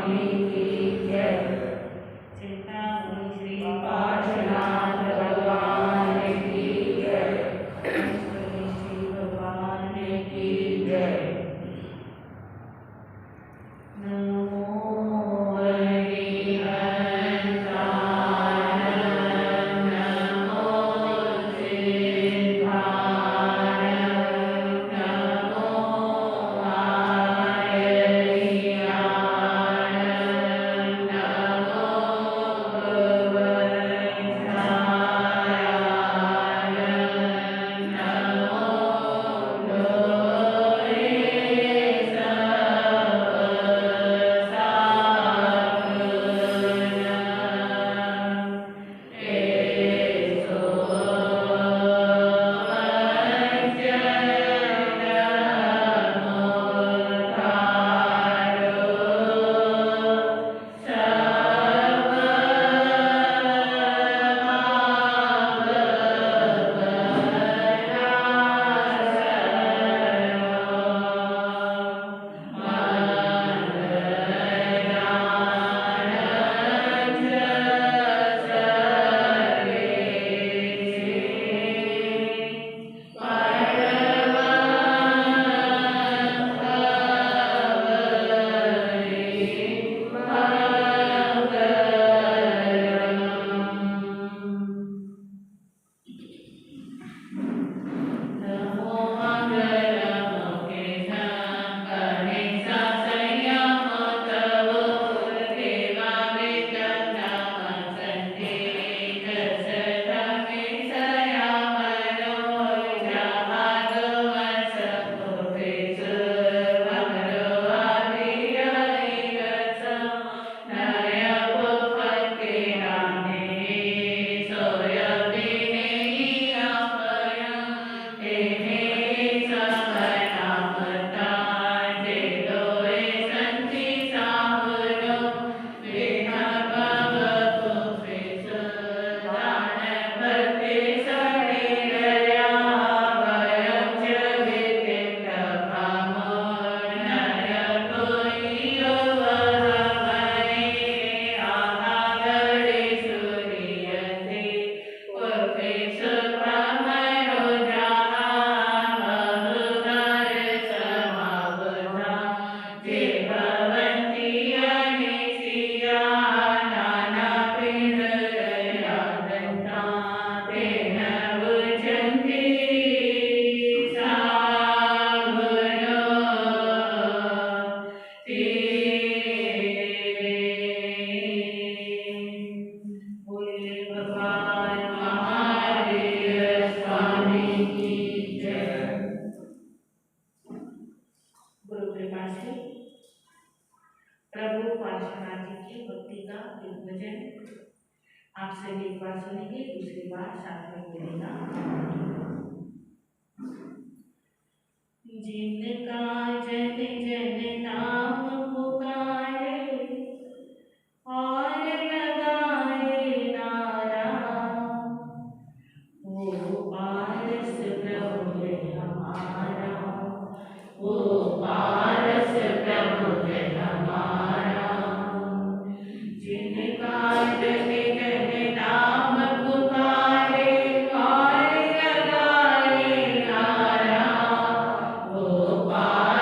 स्वामी की जय। चिंतामणि श्री पार्श्वनाथ भगवान की जय। श्री भगवान की जय। नमो हरिहंसाय नमो सिद्धाय नमो आर्याय नमो भगवत्पादाय नमो लोरे प्रभु पार्श्वनाथ जी की भक्ति का एक भजन आप सभी एक बार सुनेंगे, दूसरी बार साथ में बोलेगा। जिनका जन जन नाम पुकारे और लगाए नारा, वो पारस प्रभु है हमारा, वो पारस प्रभु है हमारा। जिनका जन जन नाम पुकारे और लगाए नारा, वो पारस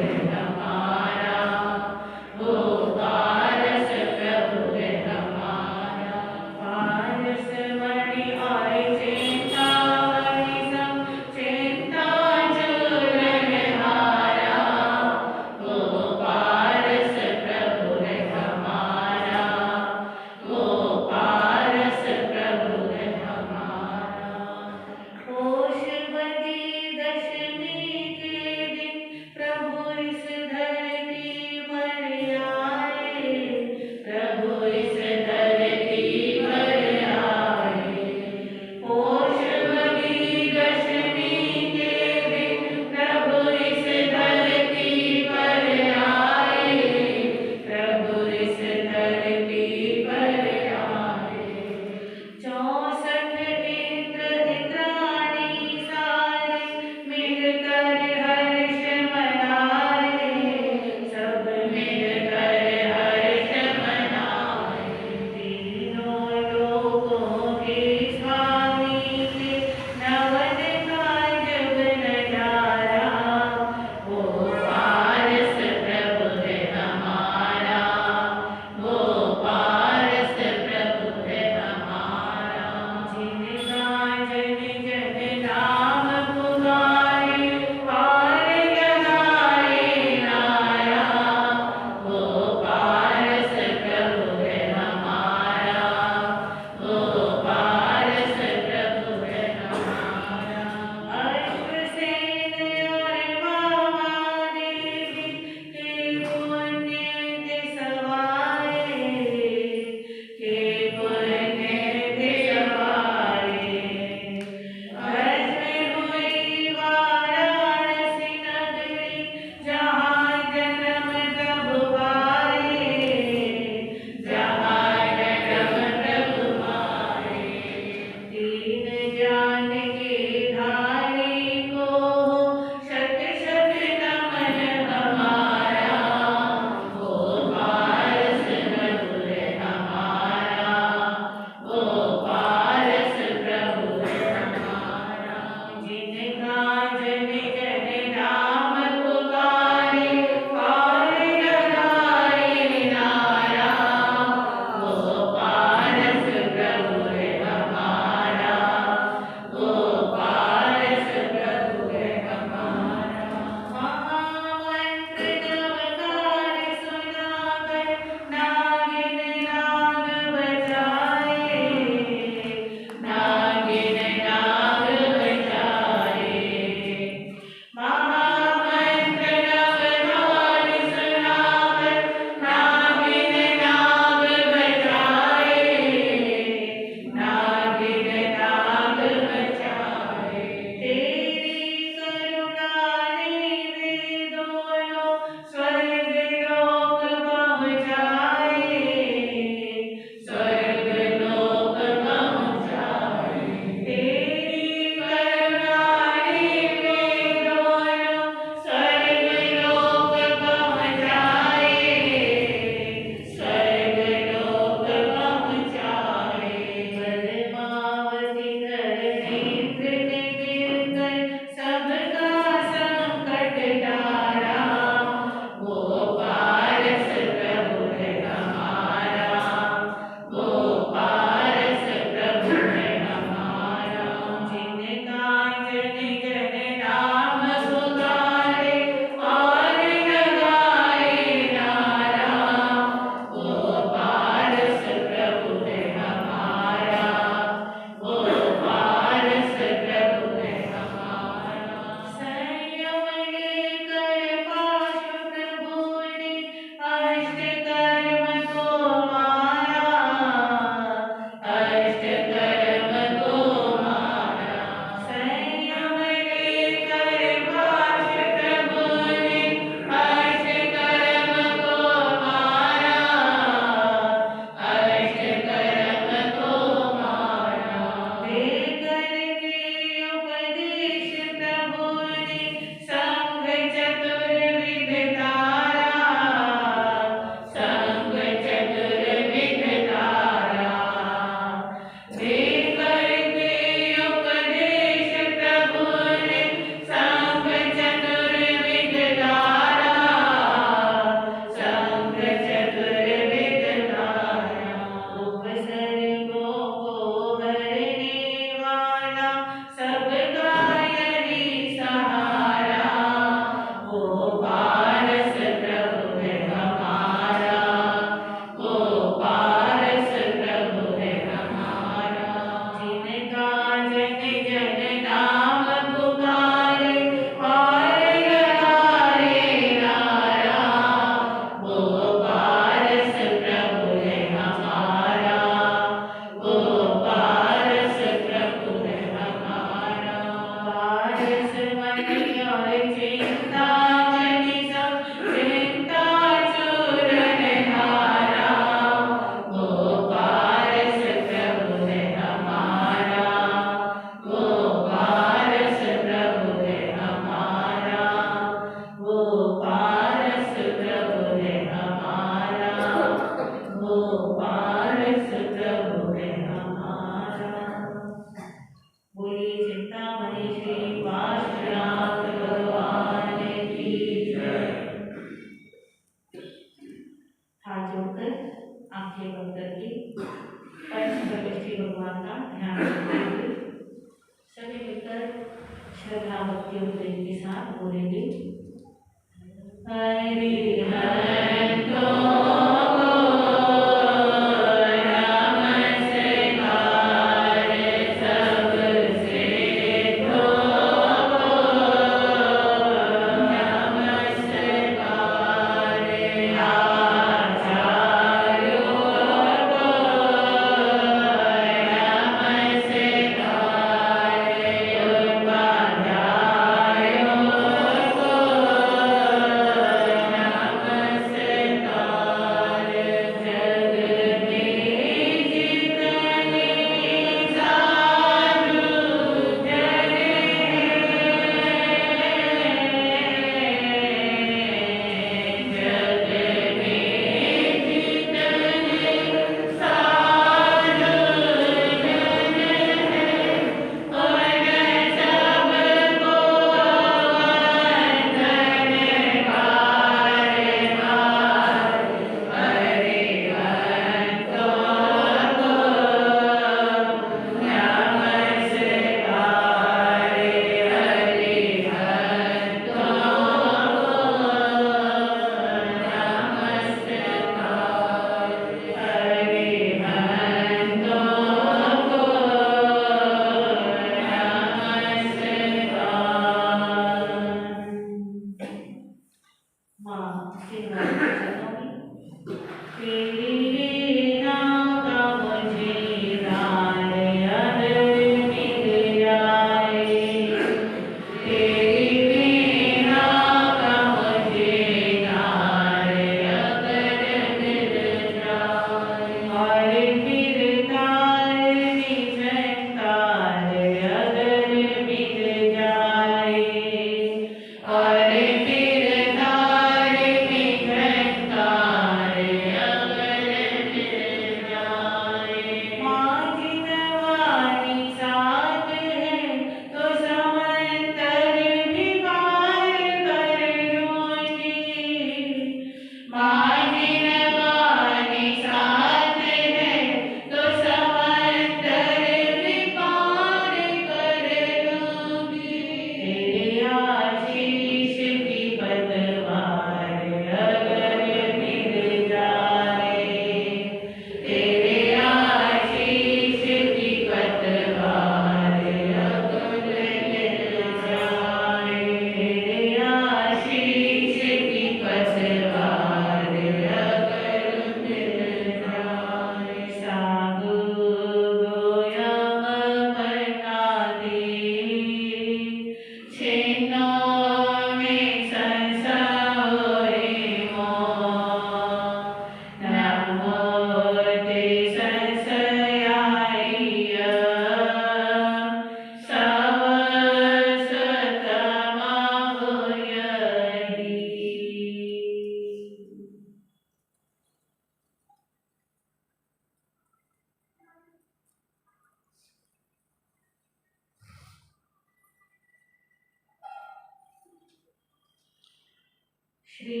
श्री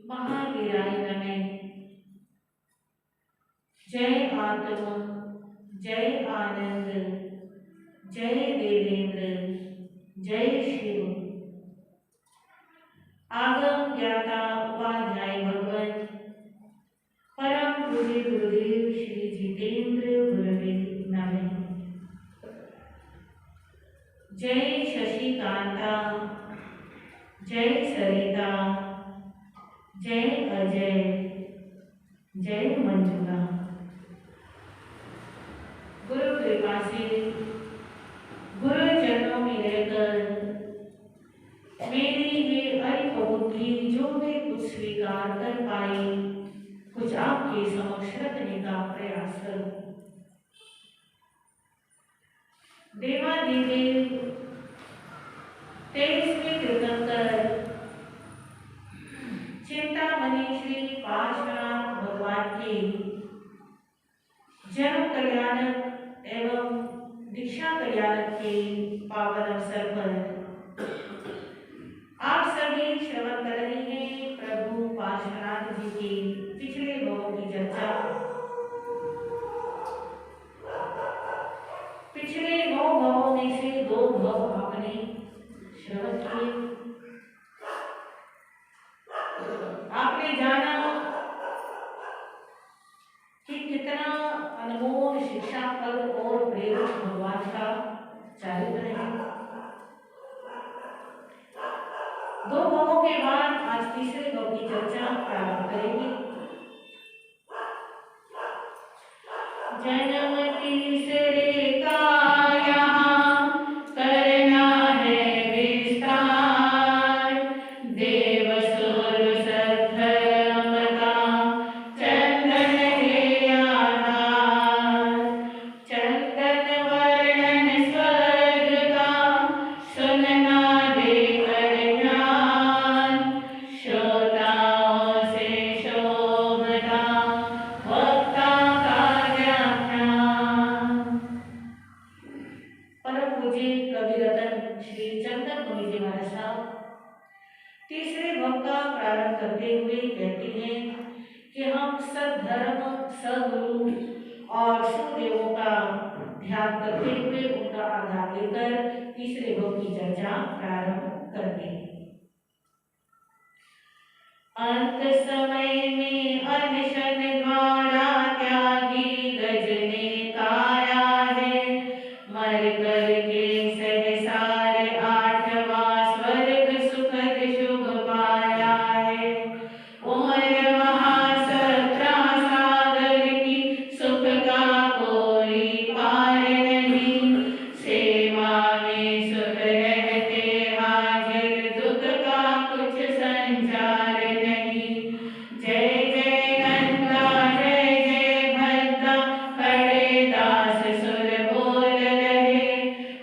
महावीराय नमः। जय आत्मा, जय आनंद, जय देवेंद्र, जय शिव। आगम ज्ञाता उपाध्याय भगवत परम पूज्य गुरुदेव श्री जितेंद्र गुरुवे नमः। जय शशिकांता, जय सरिता, जय अजय, जय मंजुला। गुरु कृपा से गुरु चरणों में रहकर मेरी ये अल्पबुद्धि जो मैं कुछ स्वीकार कर पाई, कुछ आपके समक्ष रखने का प्रयास करूं। देवादिदेव 23वें तीर्थंकर चिंतामणि श्री पार्श्वनाथ भगवान के जन्म कल्याणक एवं दीक्षा कल्याणक के पावन अवसर पर आप सभी श्रवण कर रहे हैं प्रभु पार्श्वनाथ जी के पिछले भवों की चर्चा। पिछले 9 भवों में से 2 भव आपने श्रवण किए। आपने जाना कि कितना अनमोल शिक्षा फल और प्रेरक भगवान का चरित्र है। 2 भवों के बाद आज तीसरे भव की चर्चा प्रारंभ करेंगे। जन्म तीसरे का यहाँ करना है विस्तार, देव सुर सद्धर्म का चंदन है आधार। चंदन वर्णन स्वर्ग का सुनना देकर ज्ञान, श्रोताओं से शोभता वक्ता का व्याख्यान। परम पूज्य कवि रतन श्री चंदन मुनि जी महाराज साहब तीसरे भव का प्रारंभ करते हुए कहते हैं कि हम सद्धर्म, सद्गुरु और सुदेवों का ध्यान करते हुए उनका आधार लेकर तीसरे भव की चर्चा प्रारंभ करते हैं। अंत समय में अनशन द्वारा त्यागी गज ने काया है, मर कर के सहसार 8वां स्वर्ग सुखद शुभ पाया है। उमर महासत्रा सागर की सुख का कोई पार नहीं, सेवा में सुख रहते हाजिर दुख का कुछ संचार नहीं। जय जय नंदा, जय जय भद्दा, खड़े दास सुर बोल रहे,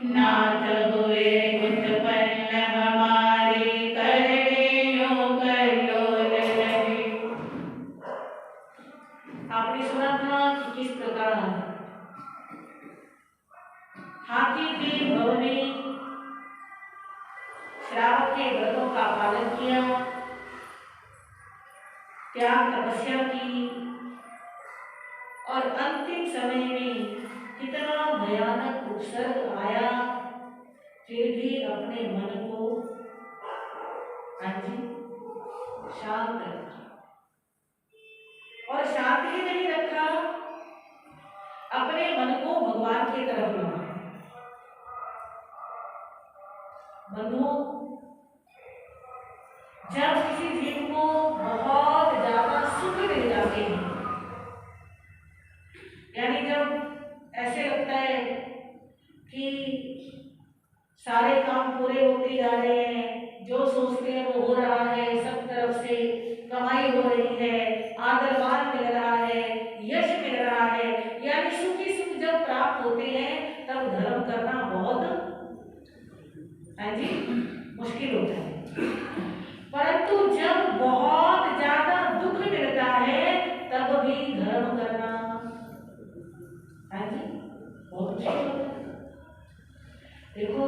नाथ हुए उत्पन्न हमारे, करवे यूं कल्लोल रहे। आपने सुना था कि किस प्रकार हाथी के भव में श्रावक के व्रतों का पालन किया, त्याग तपस्या की और अंतिम समय में कितना भयानक उपसर्ग आया, फिर भी अपने मन को शांत रखा। और शांत ही नहीं रखा, अपने मन को भगवान की तरफ लगाया। बंधुओं, जब किसी जीव को बहुत ज्यादा सुख मिल जाते हैं, यानी जब ऐसे लगता है कि सारे काम पूरे होते जा रहे हैं, जो सोचते हैं वो हो रहा है, सब तरफ से कमाई हो रही है, आदर मान मिल रहा है, यश मिल रहा है, यानी सुख ही सुख जब प्राप्त होते हैं तब धर्म करना बहुत मुश्किल होता है। परंतु जब बहुत ज्यादा दुख मिलता है तब भी धर्म करना बहुत मुश्किल होता है। देखो,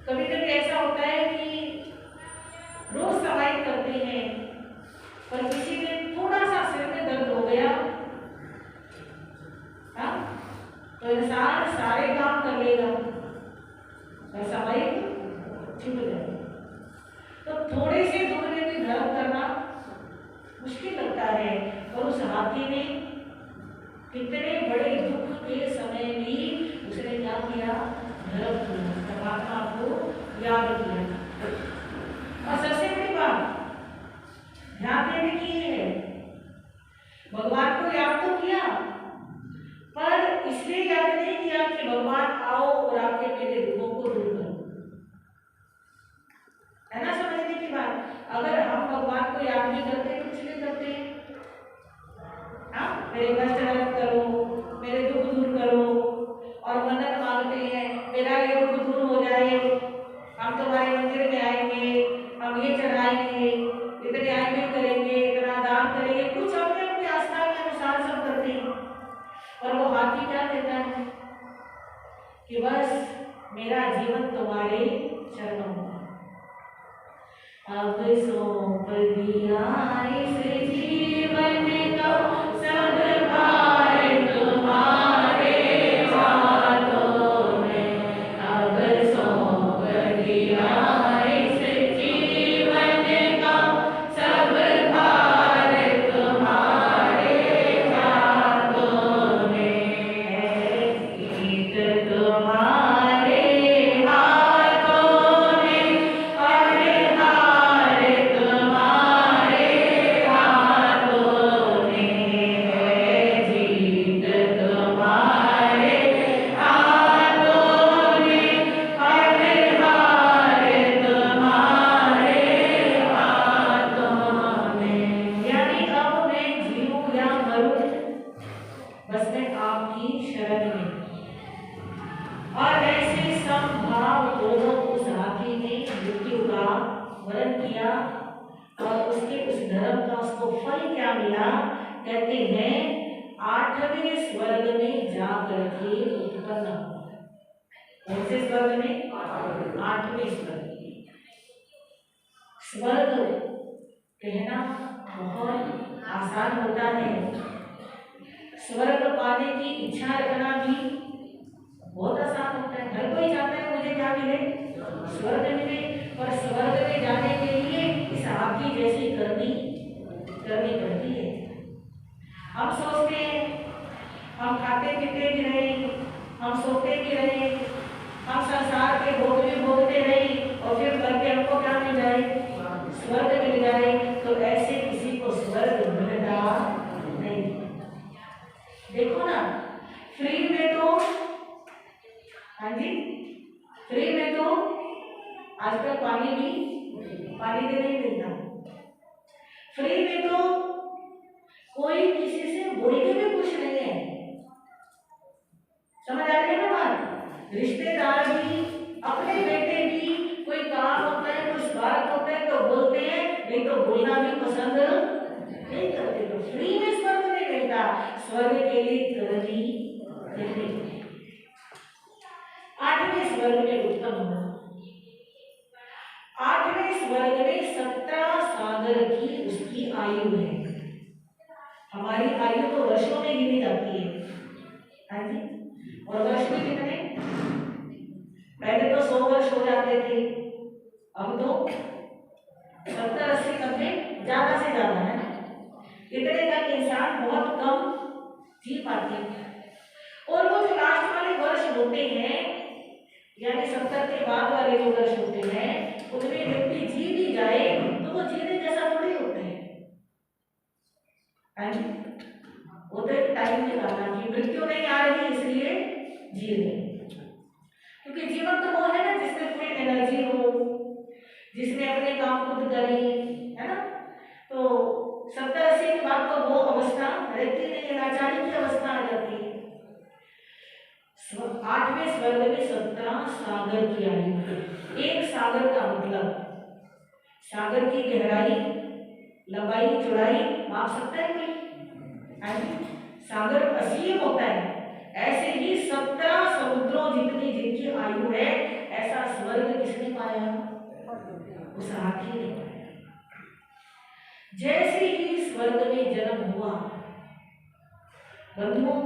कभी कभी ऐसा होता है कि रोज छिप जाए। तो थोड़े से दुख में भी धर्म करना मुश्किल लगता है, और उस हाथी ने कितने बड़े दुख के समय भी उसने क्या किया, धर्म किया, परमात्मा को याद किया। और सबसे बड़ी बात ध्यान देने की ये है, भगवान को याद तो किया, पर इसलिए याद नहीं किया कि भगवान आओ और आपके मेरे दुखों को दूर करो, है ना समझने की बात। अगर हम भगवान को याद नहीं करते तो इसलिए करते हैं, हाँ मेरे कष्ट हरण करो, मेरे दुख दूर करो, और मन्नत मांगते हैं मेरा ये दुख दूर हो जाए, हम तुम्हारे मंदिर में आएंगे, हम ये चढ़ाएंगे, इतने आयु करेंगे, इतना दान करेंगे, कुछ अपने अपनी आस्था के अनुसार सब करते हैं। और वो हाथी क्या कहता है कि बस मेरा जीवन तुम्हारे चरणों में, अब सौंप दिया इस जीवन का सब भार तुम्हारे हाथों में, अब सौंप दिया इस जीवन का सब भार तुम्हारे हाथों में, है गीत तुम्हारे हाथों में, हर हार तुम्हारे हाथों में, है जीत तुम्हारे हाथों में, हर हार तुम्हारे हाथों में। यानी अब मैं जीऊं या मरूं, बस मैं आपकी शरण में। और ऐसे समभाव दोनों उस हाथी ने मृत्यु का वरण किया, और उसके उस धर्म का उसको फल क्या मिला, कहते हैं 8वें स्वर्ग में जाकर के उत्पन्न हुआ। कौन से स्वर्ग में? 8वें स्वर्ग। स्वर्ग कहना बहुत आसान होता है, स्वर्ग पाने की इच्छा रखना भी बहुत आसान होता है। हर कोई चाहता है मुझे क्या मिले, स्वर्ग मिले, पर स्वर्ग में जाने के लिए इस हाथी जैसी करनी पड़ती है। हम सोचते हैं हम खाते पीते भी रहे, हम सोते भी रहे, हम संसार के भोग भी भोगते रहे, और फिर करके हमको क्या मिल जाए, स्वर्ग मिल जाए। तो ऐसे किसी को स्वर्ग मिलता नहीं। देखो ना, फ्री में तो, हाँ जी, फ्री में तो आजकल पानी भी नहीं मिलता। फ्री में तो कोई किसी से बोल के भी कुछ नहीं है, समझ आ रही है ना बात। रिश्तेदार भी, अपने बेटे भी, कोई काम होता है, कुछ बात होता है तो बोलते हैं, नहीं तो बोलना भी पसंद नहीं करते। तो फ्री में स्वर्ग नहीं मिलता, स्वर्ग के लिए करनी करनी। 8वें स्वर्ग में उत्पन्न हुआ। 8वें स्वर्ग में 17 सागर की उसकी आयु है। हमारी आयु तो वर्षों में गिनी जाती है, हाँ जी, और वर्ष में कितने, पहले तो 100 वर्ष हो जाते थे, अब तो 70, 80, 90 ज्यादा से ज्यादा है। इतने तक इंसान बहुत कम जी पाते हैं। और वो जो लास्ट वाले वर्ष होते हैं, यानी 70 के बाद वाले जो वर्ष होते हैं, उनमें व्यक्ति जी भी जाए तो वो जीने जैसा थोड़ी होता है, हाँ जी। वो तो एक टाइम निकालना कि मृत्यु नहीं आ रही इसलिए जी रहे, क्योंकि जीवन तो वो है ना जिसमें पूरी एनर्जी हो, जिसमें अपने काम खुद करें, है ना। तो 70-80 के बाद तो वो अवस्था रहती नहीं है, लाचारी की अवस्था आ जाती है। 8वें स्वर्ग में 17 सागर की आयु है। एक सागर का मतलब सागर की गहराई, लंबाई, चौड़ाई माप सकता है कोई? सागर असीम होता है। ऐसे ही 17 समुद्रों जितनी जिनकी आयु है, ऐसा स्वर्ग किसने पाया? उस हाथी ने पाया। जैसे ही स्वर्ग में जन्म हुआ, बंधुओं,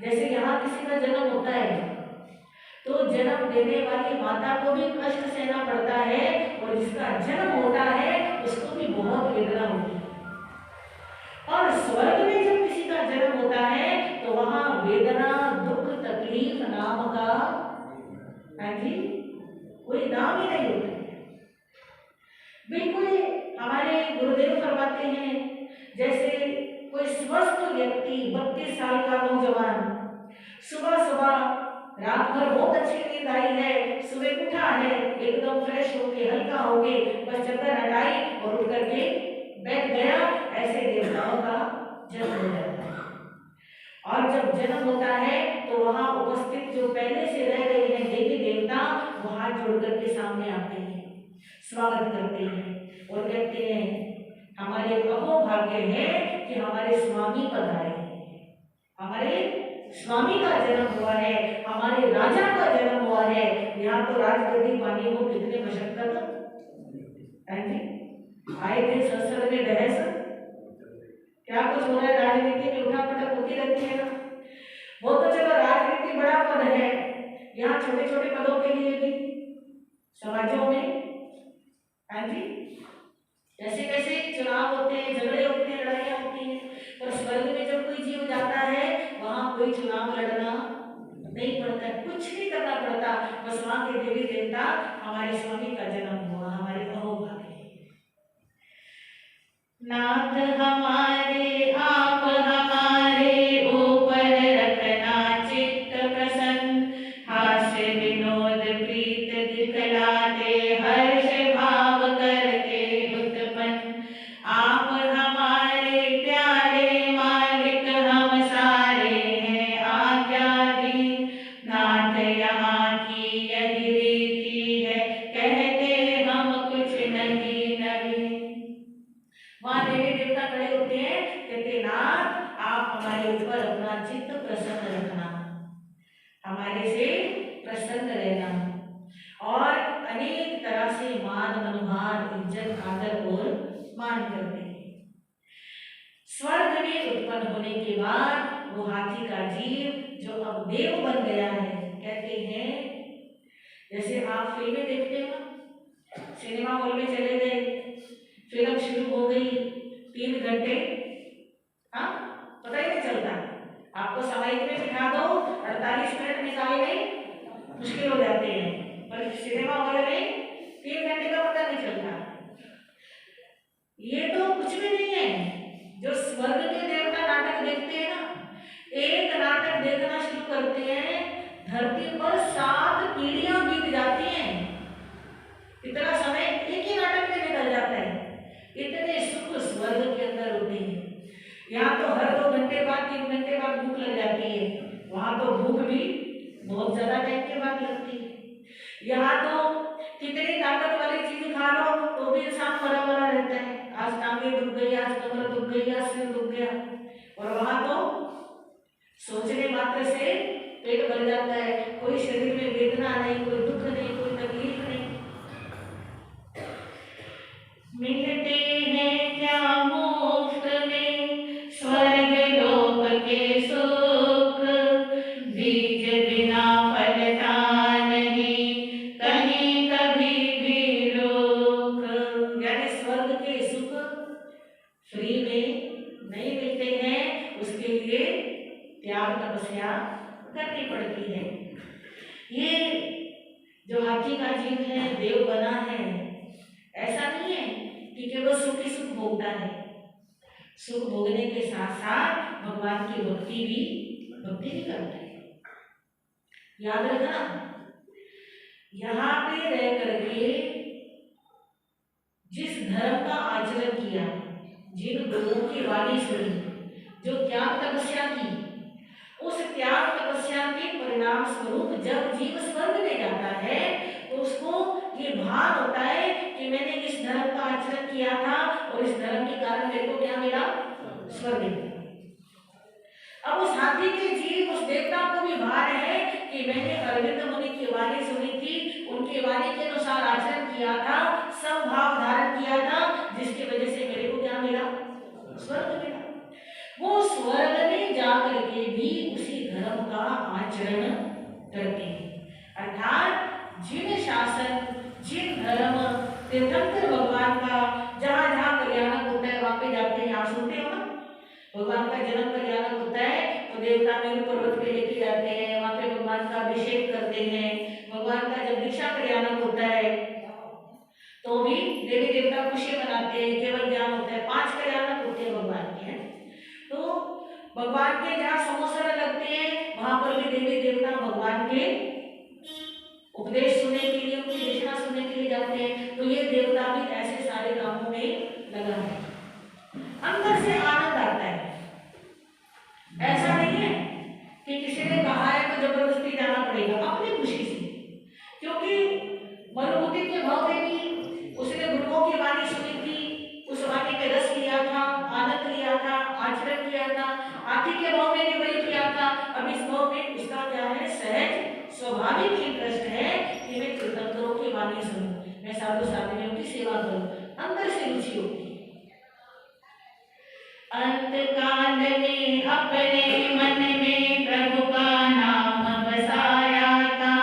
जैसे यहाँ किसी का जन्म होता है तो जन्म देने वाली माता को भी कष्ट सहना पड़ता जिसका जन्म होता है उसको भी बहुत वेदना होती है। और स्वर्ग में जब किसी का जन्म होता है तो वहां वेदना, दुख, तकलीफ नाम का, हाँ जी, कोई नाम ही नहीं होता। बिल्कुल हमारे गुरुदेव फरमाते हैं, जैसे कोई स्वस्थ व्यक्ति 32 साल का नौजवान सुबह सुबह, रात भर बहुत अच्छी नींद आई है, सुबह उठा है एकदम फ्रेश होके, हल्का होके, बस चद्दर हटाई और उठ करके बैठ गया, ऐसे देवताओं का जन्म हो जाता है। और जब जन्म होता है तो वहां उपस्थित जो पहले से रह रहे हैं देवी देवता वो हाथ जोड़ करके सामने आते हैं, स्वागत करते हैं और कहते हैं हमारे अहोभाग्य है कि हमारे स्वामी पधारे हैं, हमारे स्वामी का जन्म हुआ है, हमारे राजा का जन्म हुआ है। यहाँ तो राजगद्दी पानी को कितने मशक्कत आए थे, संसद में बहस, क्या कुछ हो रहा है, राजनीति में उठा पटक होती रहती है ना। वो तो चलो राजनीति बड़ा पद है, यहाँ छोटे छोटे पदों के लिए भी समाजों में, हाँ जी, जैसे कैसे चुनाव होते हैं, झगड़े होते हैं, लड़ाइयाँ होती हैं, पर स्वर्ग में जब कोई जीव जाता है वहां कोई चुनाव लड़ना नहीं पड़ता, कुछ नहीं करना पड़ता, बस वहां के देवी देवता हमारे स्वामी का जन्म हुआ, हमारे अहोभाग्य। नाथ हमारे आप हमारे ऊपर रखना चित्त प्रसन्न, हास्य विनोद प्रीत दिखलाते, हर्ष भाव करके उत्पन्न, आप हमारे प्यारे मालिक, हम सारे हैं आज्ञाधीन, नाथ यहाँ की यही रीति है, कहते हम कुछ नहीं नवीन। वहां देवी देवता खड़े होते हैं, कहते नाथ आप हमारे ऊपर अपना चित्त प्रसन्न रखना, हमारे से प्रसन्न रहना, और अनेक तरह से मान मनोहार इज्जत आदर और मान करते हैं। स्वर्ग में उत्पन्न होने के बाद वो हाथी का जीव जो अब देव बन गया है, कहते हैं जैसे आप फिल्में देखते हो, सिनेमा हॉल में चले गए, फिल्म शुरू हो गई, 3 घंटे, हाँ पता ही नहीं चलता, आपको सामायिक में बिठा दो 48 मिनट निकालने मुश्किल हो जाते हैं, पर सिनेमा हॉल में 3 घंटे का पता नहीं चलता। ये तो कुछ भी नहीं है। जो स्वर्ग के देवता नाटक देखते हैं ना, एक नाटक देखना शुरू करते हैं, धरती पर 7 पीढ़ियां बीत जाती हैं, इतना समय एक ही नाटक में निकल जाता है, इतने सुख स्वर्ग के अंदर होते हैं। यहाँ तो हर 2 घंटे बाद 3 घंटे बाद भूख लग जाती है, वहां तो भूख भी बहुत ज्यादा टाइम के बाद लगती है। यहाँ तो कितनी ताकत वाली चीज खा लो तो भी इंसान मरा मरा रहता है, आज टांगे दुख गई, आज कमर दुख गई, आज सिर दुख गया, और वहां तो सोचने मात्र से पेट भर जाता है, कोई शरीर में वेदना नहीं, कोई दुख नहीं, कोई तकलीफ नहीं। मिलते हैं क्या मुफ्त में स्वर्ग लोक के सुख, बीज बिना फलता नहीं, कहीं कभी भी रुक। यानी स्वर्ग के सुख फ्री में नहीं मिलते हैं, उसके लिए त्याग तपस्या करनी पड़ती है। ये जो हाथी का जीव है, देव बना है, ऐसा नहीं है कि केवल सुख ही सुख भोगता है, सुख भोगने के साथ साथ भगवान की भक्ति भी करता है। याद रखना, यहाँ पे रह करके जिस धर्म का आचरण किया, जिन गुरुओं की वाणी सुनी, जो त्याग तपस्या की, उस त्याग तपस्या के परिणाम स्वरूप जब जीव स्वर्ग में जाता है तो उसको ये भान होता है कि मैंने इस धर्म का आचरण किया था और इस धर्म के कारण मेरे को क्या मिला, स्वर्ग मिला। अब उस हाथी के जीव, उस देवता को भी भान है कि मैंने अरविंद मुनि की वाणी सुनी थी, उनकी वाणी के अनुसार आचरण किया था, समभाव धारण किया था, जिसकी वजह से मेरे को क्या मिला, स्वर्ग मिला। वो स्वर्ग में जाकर के भी उसी धर्म का आचरण करते हैं, अर्थात जिन शासन, जिन धर्म, तीर्थंकर भगवान का जहाँ जहाँ कल्याणक होता है वहाँ पे जाते हैं, आप सुनते हो ना, भगवान का जन्म कल्याणक होता है तो देवता मेरु पर्वत पे लेके जाते हैं, वहाँ पे भगवान का अभिषेक करते हैं। भगवान का जब दीक्षा कल्याणक होता है तो भी देवी देवता खुशी मनाते हैं, केवल ज्ञान होता है, 5 कल्याणक होते हैं भगवान के हैं। तो भगवान के जहाँ समोसर लगते हैं वहां पर भी देवी देवता भगवान के उपदेश सुनने के लिए, उनकी देशना सुनने के लिए जाते हैं। तो ये देवता भी ऐसे सारे कामों में लगा है, अंदर से आनंद आता है। ऐसा नहीं है कि किसी ने कहा है तो जबरदस्ती जाना पड़ेगा, अपनी खुशी से, क्योंकि मनुभूति के भाव में भी उसने गुरुओं की वाणी सुनी थी, उस वाणी में रस लिया था, आनंद लिया था, आचरण किया था, आखिर के भाव में भी वही किया था। अब इस भाव में उसका क्या है, सहज स्वाभाविक इंटरेस्ट है कि मैं तीर्थंकरों की वाणी सुनूं, मैं साधु साधुओं की सेवा करूं, अंदर से रुचि होती है। अंत काल में अपने मन में प्रभु का नाम बसाया था,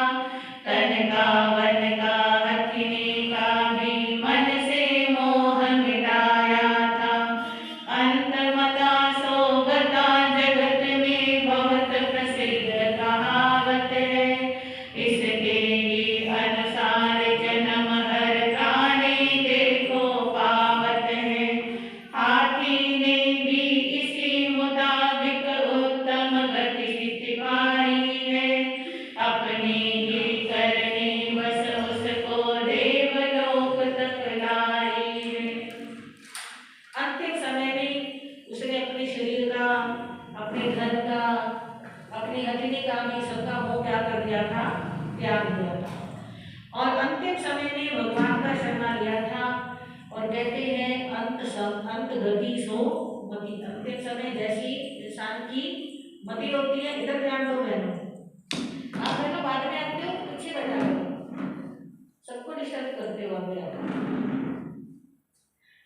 तन का वन का हथिनी का भी मन से मोह मिटाया था। अंत मता सोगता जगत में बहुत प्रसिद्ध कहावत है, इसके ही अनुसार जन्म हर प्राणी देखो पावत है। हाथी ने भी इसी मुताबिक उत्तम गति पाई है, अपनी ही करनी बस उसको देवलोक तक लाई है। अंतिम समय में उसने अपने शरीर का, अपने धन का, अपनी हथिनी का भी सबका मोह क्या कर दिया था, त्याग दिया था, और अंतिम समय में भगवान का शरण लिया था। और कहते हैं अंत गति सो मति, अंतिम समय जैसी इंसान की मति होती है। इधर ध्यान दो बहनों, आप बहनों बाद में आते हो, पीछे बैठा हो, सबको डिस्टर्ब करते हो आप,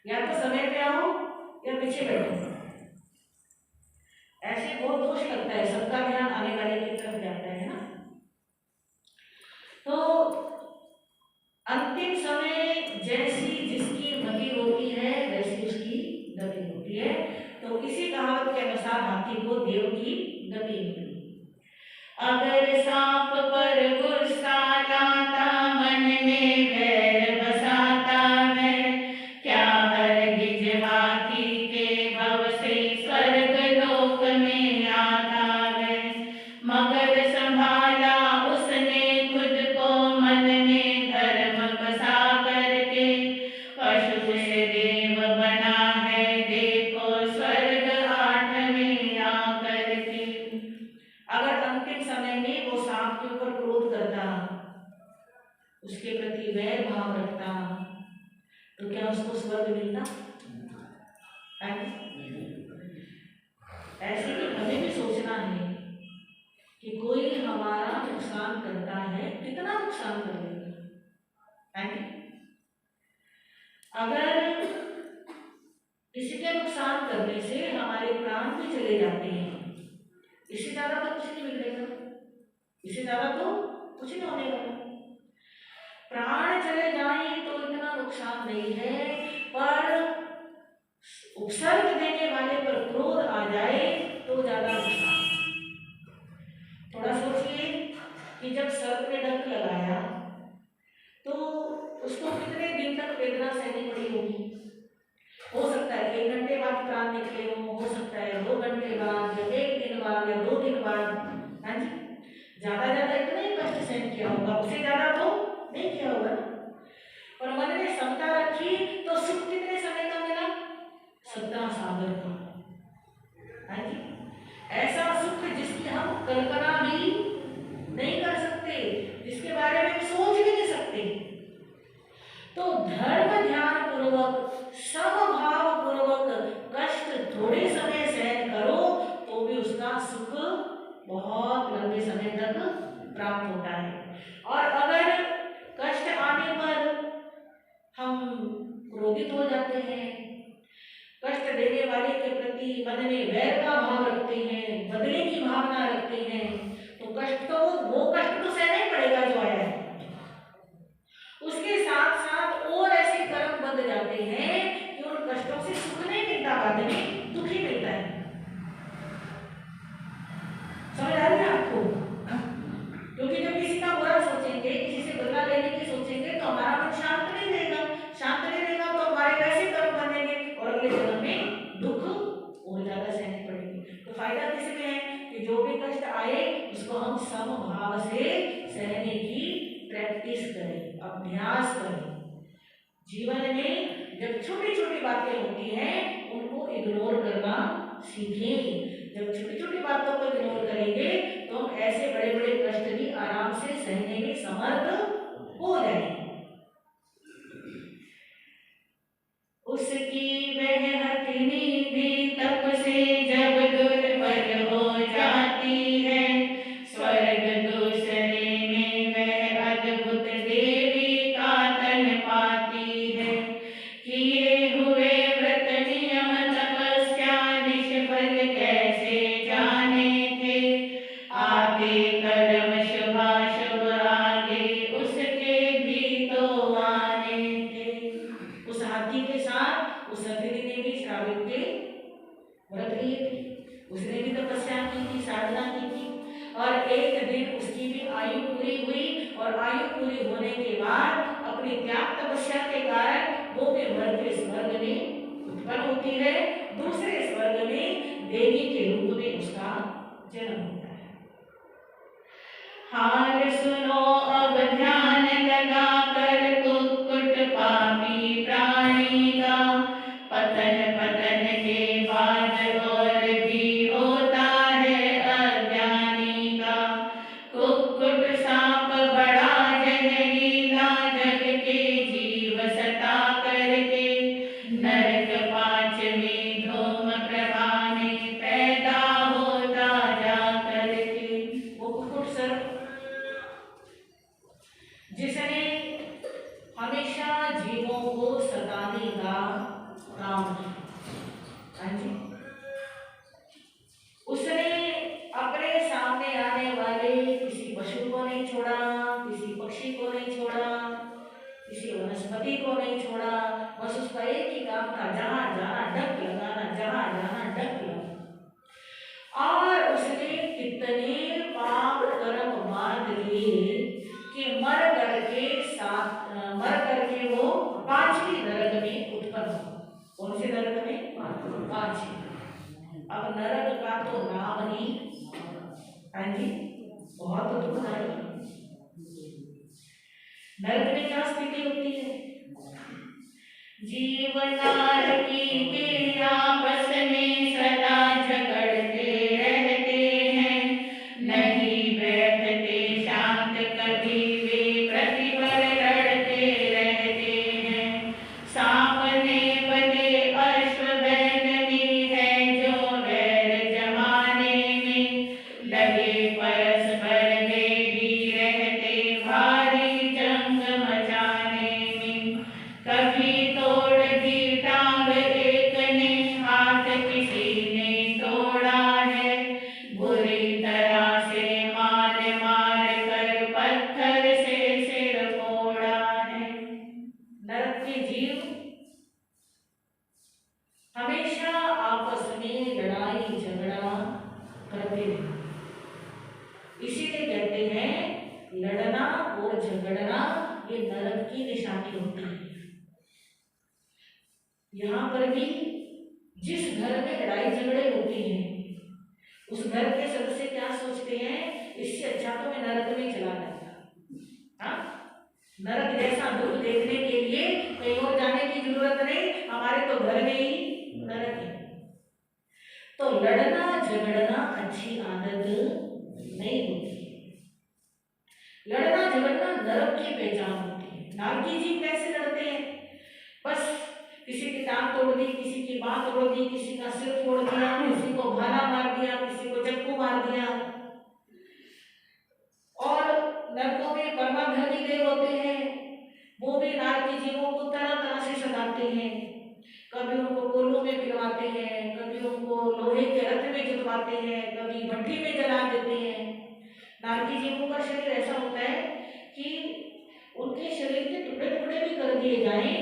या तो समय पे आओ या पीछे बैठो, ऐसे बहुत दोष लगता है, सबका ध्यान आने वाले की तरफ जाता है ना। तो अंतिम समय जैसी जिसकी मति होती है वैसी उसकी गति होती है। तो इसी कहावत के अनुसार हाथी को देव की गति मिली। अगर सांप पर गुस्सा लाता, मन में वैर बसाता है, क्या हरगिज हाथी के भव से स्वर्ग लोक में आता है। मगर संभाला उसने खुद को मन में धर्म बसा करके, पशु से देव बना है देखो स्वर्ग 8वें आकर के। अगर अंतिम समय में वो सांप के ऊपर क्रोध करता, उसके प्रति वैर भाव रखता, तो क्या उसको स्वर्ग मिलता? ऐसे ही हमें भी सोचना है कि कोई हमारा नुकसान करता है, कितना नुकसान कर देगा। अगर किसी के नुकसान करने से हमारे प्राण भी चले जाते हैं, इससे ज्यादा तो कुछ नहीं मिलेगा, इससे ज्यादा तो कुछ नहीं होने वाला। प्राण चले जाए तो इतना नुकसान नहीं है, पर उपसर्ग देने वाले पर क्रोध आ जाए तो ज्यादा नुकसान। थोड़ा सोचिए कि जब सर्प ने डंक लगाया तो उसको कितने दिन तक वेदना सहनी पड़ी होगी। हो सकता है 1 घंटे बाद प्राण निकले हो सकता है 2 घंटे बाद, या 1 दिन बाद, या 2 दिन बाद। हाँ जी, ज्यादा इतना ही कष्ट सहन किया होगा, उससे ज्यादा तो नहीं किया होगा। पर मन में समता रखी तो सुख कितने समय का मिला, 17 सागर का। हाँ जी, ऐसा सुख जिसकी हम कल्पना भी नहीं कर सकते, जिसके बारे में सोच भी नहीं सकते। तो धर्म ध्यान पूर्वक, समभाव पूर्वक कष्ट थोड़े समय सहन करो तो भी उसका सुख बहुत लंबे समय तक प्राप्त होता है। और अगर कष्ट आने पर हम क्रोधित हो जाते हैं, कष्ट देने वाले के प्रति मन में वैर का भाव रखते हैं, बदले की भावना रखते हैं, तो कष्ट तो वो कष्ट तो सहना ही पड़ेगा जो आया है। उसके साथ साथ और ऐसे जाते हैं कि उन कष्टों से सुख नहीं मिलता, बाद में दुख ही मिलता है। समझ आ रही है आपको? क्योंकि जब किसी का बुरा सोचेंगे, किसी से बदला लेने की सोचेंगे, तो हमारा मन शांत नहीं रहेगा। शांत नहीं रहेगा तो हमारे वैसे कर्म बनेंगे और अगले जन्म में दुख और ज्यादा सहने पड़ेंगे। तो फायदा किसमें है कि जो भी कष्ट आए उसको हम समभाव से सहने की प्रैक्टिस करें, अभ्यास करें। जीवन में जब छोटी छोटी बातें होती हैं उनको इग्नोर करना सीखें। जब छोटी छोटी बातों को इग्नोर करेंगे तो हम ऐसे बड़े बड़े कष्ट भी आराम से सहने में समर्थ हो जाएंगे। उसकी वह हथेली भी तप से जब दुर्बल हो जाती है, स्वर्ग दूसरे में वह अद्भुत देवी का तन पाती है। किए हुए व्रत नियम तपस्या निष्फल कैसे जाने थे, आते कर्म शुभाशुभ आगे उसके भी तो आने थे। उस हाथी के साथ उस हथेली ने भी श्रावित के व्रत लिए थे, उसने भी तपस्या की थी, साधना की थी, और एक दिन उसकी भी आयु पूरी हुई और आयु पूरी होने के बाद अपनी त्याग तपस्या के कारण वो भी मर्त्य स्वर्ग में उत्पन्न होती है। दूसरे स्वर्ग में देवी के रूप में उसका जन्म होता है। हाल सुनो अब ध्यान लगा कर कुक्कुट पापी प्राणी का, पतन पतन के बाद और भी होता है अज्ञानी का। कुक्कुट सांप बड़ा जहरीला जग के जीव सता करके, नरक पांचवी धूम प्रभा में पैदा होता जा करके। वो कुक्कुट सर्प जिसने हमेशा जीवों को सताने का काम किया, हाँ जी, उसने अपने सामने आने वाले किसी पशु को नहीं छोड़ा, किसी पक्षी को नहीं छोड़ा, किसी वनस्पति को नहीं छोड़ा, बस उसका एक ही काम था, जहां जाना डंक लगाना, जहां जाना डंक लगाना। और उसने कितने पाप कर्म बांध लिए कि मर करके वो पांचवी नरक में उत्पन्न हुआ। कौन से नरक में? पांचवी। अब नरक का तो नाम ही, हाँ जी, बहुत दुखदायी। नरक में क्या स्थिति होती है? जीवनार के आपस में सदा झगड़ते रहते हैं, नहीं बैठते शांत कभी वे प्रतिभर लड़ते रहते हैं। सांप ने बने अश्वबैननी है जो वैर जमाने में, लगे परस्पर वे भी रहते भारी जंग मचाने में। कभी तोड़ दी टांग एक ने, हाथ किसी ने तोड़ा है, बुरी तरह से मार मार कर पत्थर से सिर फोड़ा है। नरक के जीव हमेशा आपस में लड़ाई झगड़ा करते हैं, इसीलिए कहते हैं लड़ना और झगड़ना ये नरक की निशानी होती है। यहाँ पर भी जिस घर में लड़ाई झगड़े होते हैं उस घर के सदस्य क्या सोचते हैं, इससे अच्छा तो मैं नरक में चला जाता। हाँ, नरक जैसा दुख देखने के लिए कहीं और जाने की जरूरत नहीं, हमारे तो घर में ही नरक है। तो लड़ना झगड़ना अच्छी आदत नहीं होती है। लड़ना झगड़ना नरक की पहचान होती है। नारकी जी कैसे लड़ते हैं? बस किसी की टांग तोड़ दी, किसी की बांह तोड़ दी, किसी का सिर फोड़ दिया, किसी को भाला मार दिया, किसी को चक्कू मार दिया। और नरकों में परमाधर्मी देव होते हैं, वो भी नारकी जीवों को तरह तरह से सताते हैं। कभी उनको कोलों में पिलवाते हैं, कभी उनको लोहे के रथ में जुटवाते हैं, कभी भट्टी में जला देते हैं। नारकी जीवों का शरीर ऐसा होता है कि उनके शरीर के टुकड़े टुकड़े भी कर दिए जाएं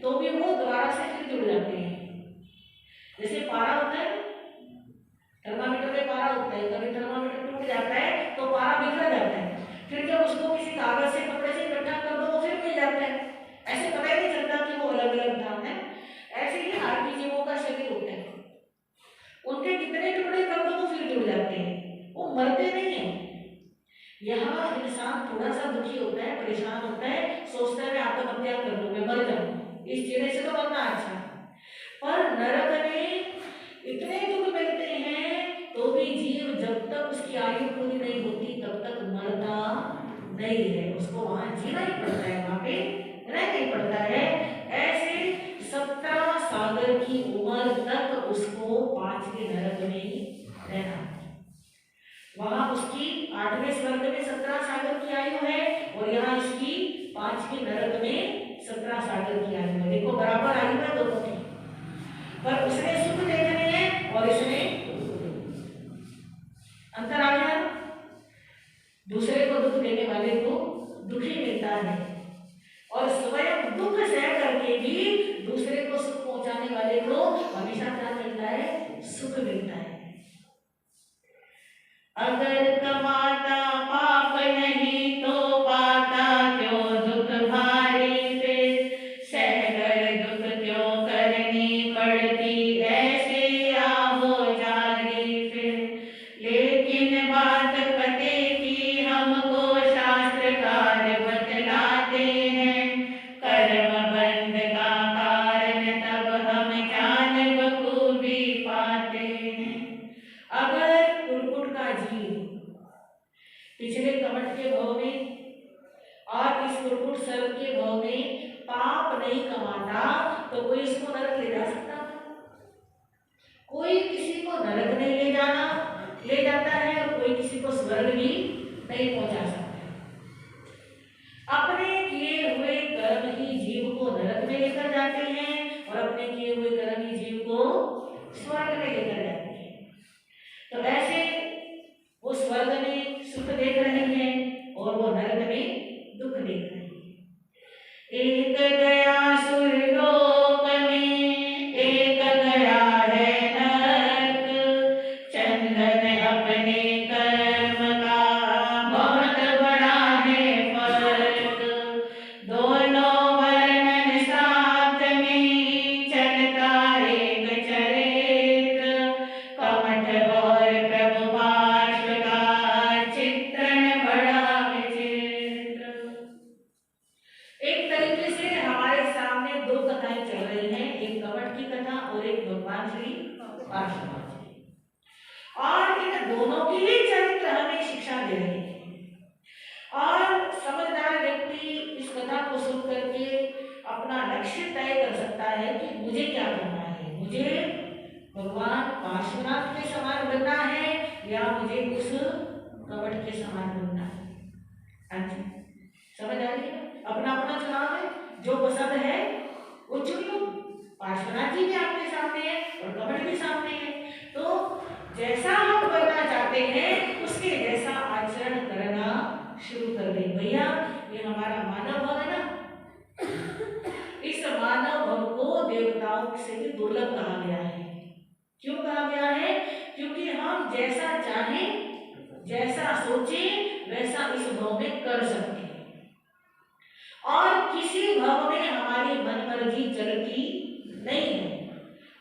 तो भी वो दोबारा से फिर जुड़ जाते हैं। जैसे पारा होता है, थर्मामीटर में पारा होता है, कभी थर्मामीटर टूट जाता है तो पारा बिखर जाता है, फिर जब उसको किसी कागज से कपड़े से इकट्ठा कर दो वो फिर मिल जाता है, ऐसे पता ही नहीं चलता कि वो अलग अलग था है। ऐसे ही आरती जीवों का शरीर होता है, उनके कितने टुकड़े कर दो वो फिर जुड़ जाते हैं, वो मरते नहीं है। यहाँ इंसान थोड़ा सा दुखी होता है, परेशान होता है, सोचता है मैं आत्महत्या कर लूं, मैं मर जाऊं, इस चीज से तो मरना अच्छा। पर नरक में इतने दुख मिलते हैं तो भी जीव जब तक उसकी आयु पूरी नहीं होती तब तक मरता नहीं है, उसको वहां जीना ही पड़ता है, वहां पे रहना ही पड़ता है। ऐसे 17 सागर की उम्र तक उसको 5वें नरक में ही रहना है। वहां उसकी 8वें स्वर्ग में 17 सागर की आयु है और यहाँ इसकी 5वें नरक में 17 सागर की आयु है। देखो बराबर आयु है दोनों की, पर उसने सुख देखने हैं और इसने अंतर आ गया। दूसरे को दुख देने वाले को दुखी मिलता है और स्वयं दुख सह करके भी दूसरे को सुख पहुंचाने वाले को हमेशा क्या मिलता है? सुख मिलता है। अगर कमाता पाप नहीं तो पाता क्यों दुख भारी, फिर सहकर दुख क्यों करनी पड़ती, ऐसे आहो जारी फिर। लेकिन बात पते की हमको शास्त्रकार बतलाते हैं, कर्म बंध का कारण तब हम जान बखूबी पाते हैं। अगर कुरकुट का जीव पिछले कमट के भव में और इस कुरकुट सर्प के भव में पाप नहीं कमाता तो कोई इसको नरक ले जा सकता? कोई किसी को नरक नहीं ले जाता है और कोई किसी को स्वर्ग भी नहीं पहुंचा सकता। अपने किए हुए कर्म ही जीव को नरक में लेकर जाते हैं और अपने किए हुए कर्म ही जीव को स्वर्ग में लेकर जाते हैं। तो ऐसे वो स्वर्ग में सुख देख रहे हैं और वो नरक में दुख देख रहे हैं। एक गया सुरलोक में, एक गया है नरक, चंदन अपने कर्म का बहुत बड़ा है फर्क। दोनों वर्णन साथ में चलता एक चरित्र, कमठ और प्रभु पार्श्व का चित्रण बड़ा विचित्र। एक तरीके से हमारे सामने दो कथाएं चल रही हैं, एक कमठ की कथा और एक भगवान श्री पार्श्वनाथ की, और इन दोनों की ही चरित्र हमें शिक्षा दे रही है। और समझदार व्यक्ति इस कथा को सुन करके अपना लक्ष्य तय कर सकता है कि मुझे क्या करना है, मुझे भगवान पार्श्वनाथ के समान बनना है या मुझे उस कमठ के समान बनना है। हाँ जी, समझ आ रही है? अपना अपना चुनाव है, जो पसंद है वो चुन लो। पार्श्वनाथ जी भी आपके सामने है और कमठ भी सामने है, तो जैसा हम बनना चाहते हैं उसके जैसा आचरण करना शुरू कर दें। भैया ये हमारा मानव भव है ना, इस मानव भव को देवताओं से भी दुर्लभ कहा गया है। क्यों कहा गया है? क्योंकि हम जैसा चाहें, जैसा सोचें वैसा इस भव में कर सकते हैं और किसी भव में हमारी मनमर्जी चलती नहीं है।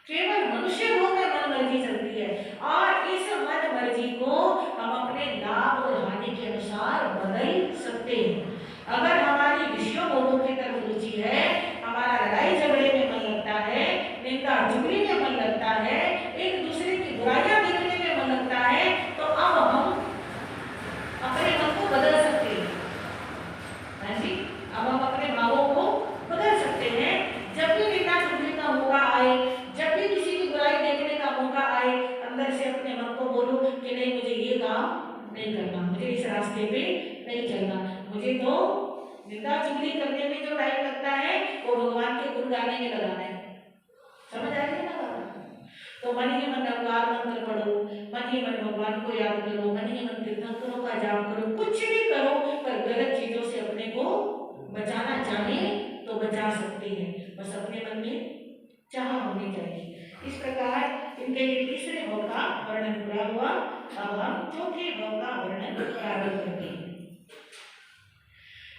केवल मनुष्य भव में मनमर्जी चलती है और इस मनमर्जी को हम अपने लाभ और हानि के अनुसार बदल सकते हैं। अगर हमारी विषयों भोगों की तरफ रुचि है, हमारा लड़ाई झगड़े में मन लगता है, निंदा चुगली में मन लगता है, एक दूसरे की बुराइयां देखने में मन लगता है, तो अब हम अपने मन को बदल सकते हैं। हाँ जी, अब हम अपने भावों को बदल सकते हैं। जब भी निंदा चुगली का मौका आए, जब भी किसी की बुराई देखने का मौका आए, अंदर से अपने मन को बोलो कि नहीं, मुझे ये काम नहीं करना, मुझे इस रास्ते पे नहीं चलना, मुझे तो निंदा चुगली करने में जो टाइम लगता है वो भगवान के गुण गाने में लगाना है। समझ आ रही है ना? तो मन ही मन ओंकार मंत्र पढ़ो, मन ही मन भगवान को याद करो, मन ही मन तीर्थंकरों का जाप करो, कुछ भी करो, पर गलत चीजों से अपने को बचाना चाहे तो बचा सकते हैं, बस अपने मन में चाह होनी चाहिए। इस प्रकार इनके ये तीसरे भाव का वर्णन पूरा हुआ। अब हम चौथे भाव का वर्णन प्रारंभ करते हैं।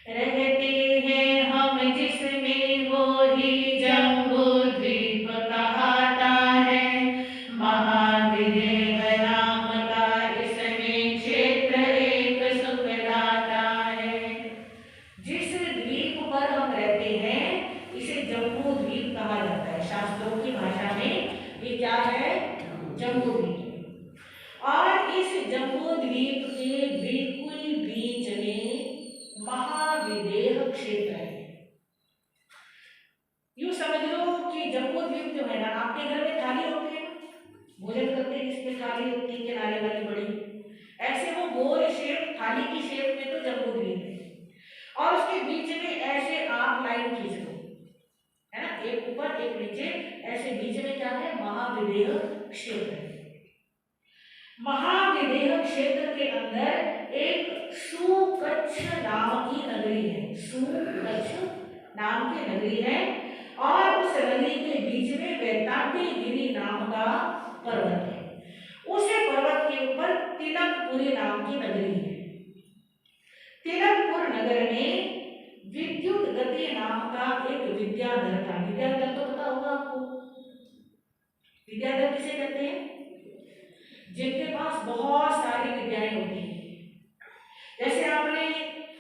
रहते हैं हम जिसमें वो ही जम्बू द्वीप कहलाता है, महाविदेह नाम का इसमें क्षेत्र एक सुख लाता है। जिस द्वीप पर हम रहते हैं इसे जम्बू द्वीप कहा जाता है। शास्त्रों की भाषा में ये क्या है? जम्बू द्वीप। और इस जम्बू द्वीप के बिल्कुल बीच में महाविदेह क्षेत्र है। यूं समझ लो कि जम्बू द्वीप जो है ना, आपके घर में थाली होती है, भोजन करते हैं इसमें थाली होती है किनारे वाली बड़ी, ऐसे वो गोल शेप थाली की शेप में तो जम्बू द्वीप है। और उसके बीच में ऐसे आप लाइन खींच लो, है ना, एक ऊपर एक नीचे, ऐसे बीच में क्या है? महाविदेह क्षेत्र है। महाविदेह क्षेत्र के अंदर एक सुकच्छ नाम की नगरी है। सुकच्छ नाम की नगरी है और उस नगरी के बीच में वेतांतीगिरी नाम का पर्वत है। उस पर्वत के ऊपर तिलकपुरी नाम की नगरी है। तिलकपुर नगर में विद्युत गति नाम का एक विद्याधर था। विद्याधर तो पता होगा आपको। विद्याधर किसे कहते हैं? जिनके पास बहुत सारी विद्याएं होती हैं। जैसे आपने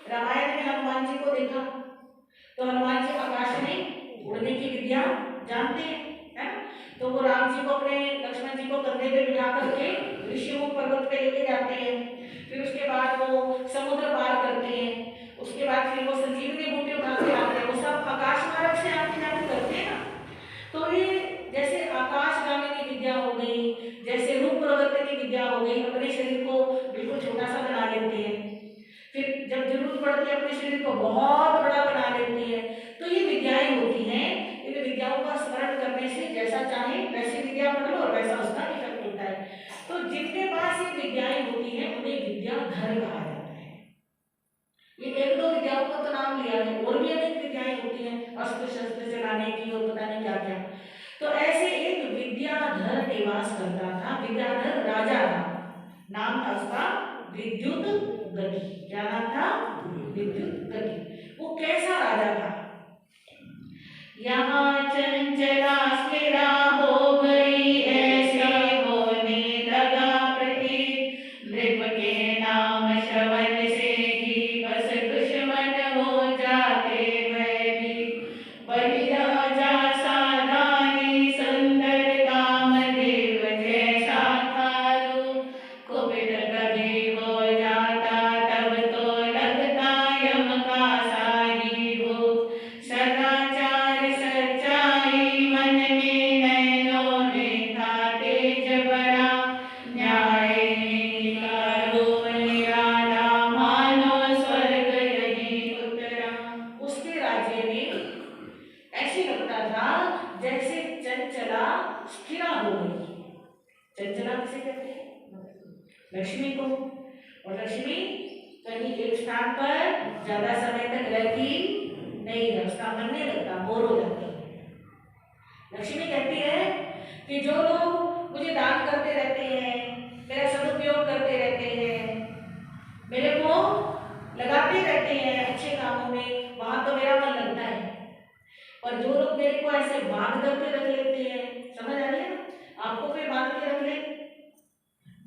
रामायण में हनुमान जी को देखा, तो हनुमान जी आकाश में उड़ने की विद्या जानते हैं, है ना? तो वो राम जी को अपने लक्ष्मण जी को कंधे पे बिठा करके ऋषिमुख पर्वत पे लेके जाते हैं। फिर उसके बाद वो समुद्र पार करते हैं। उसके बाद फिर वो संजीवनी बूटी उठा के आते हैं। वो सब आकाश मार्ग से आते जाते करते हैं ना। तो ये जैसे आकाशगामिनी विद्या हो गई, जैसे रूप प्रवर्तनी विद्या हो गई, अपने शरीर को बिल्कुल छोटा सा बना लेते हैं, फिर जब जरूरत पड़ती है अपने शरीर को बहुत बड़ा बना लेते हैं। तो ये विद्याएं होती हैं। इन विद्याओं का स्मरण करने से जैसा चाहे वैसी विद्या पढ़ लो और वैसा उसका इफेक्ट होता है। तो जिनके पास ये विद्याएं होती हैं उन्हें विद्याधर कहा जाता है। ये एक दो विद्याओं का तो नाम लिया है, और भी अनेक विद्याएं होती हैं, अस्त्र शस्त्र चलाने की और पता नहीं क्या क्या। तो ऐसे एक विद्याधर निवास करता था। विद्याधर राजा था, नाम था उसका विद्युत गति। क्या नाम था? विद्युत गति। वो कैसा राजा था? यहाँ चंचला स्थिरा हो गई, ऐसे होने लगा प्रतीत, नृप के नाम श्रवण से ही बस दुश्मन हो जाते भयभीत। बलि राजा साधानी सुंदर कामदेव जैसा था रूप, कुपित कभी हो जाता तब तो लगता यम का साही रूप। सदाचार सच्चाई मन में नैनों में था तेज बड़ा, न्याय नीति का रूप निराला, मानो स्वर्ग यही उतरा। उसके राज्य में ऐसे लगता था जैसे चंचला स्थिरा हो गई। चंचला किसे कहते हैं? लक्ष्मी को। और लक्ष्मी कहीं एक स्थान पर ज्यादा समय तक रहती नहीं है, उसका मन नहीं लगता, बोर हो जाती है। लक्ष्मी कहती है कि जो लोग मुझे दान करते रहते हैं, मेरा सदुपयोग करते रहते हैं, मेरे को लगाते रहते हैं अच्छे कामों में, वहां तो मेरा मन लगता है। पर जो लोग मेरे को ऐसे बांध करके रख लेते हैं, समझ आ रही है ना? आपको कोई बांध के रख ले,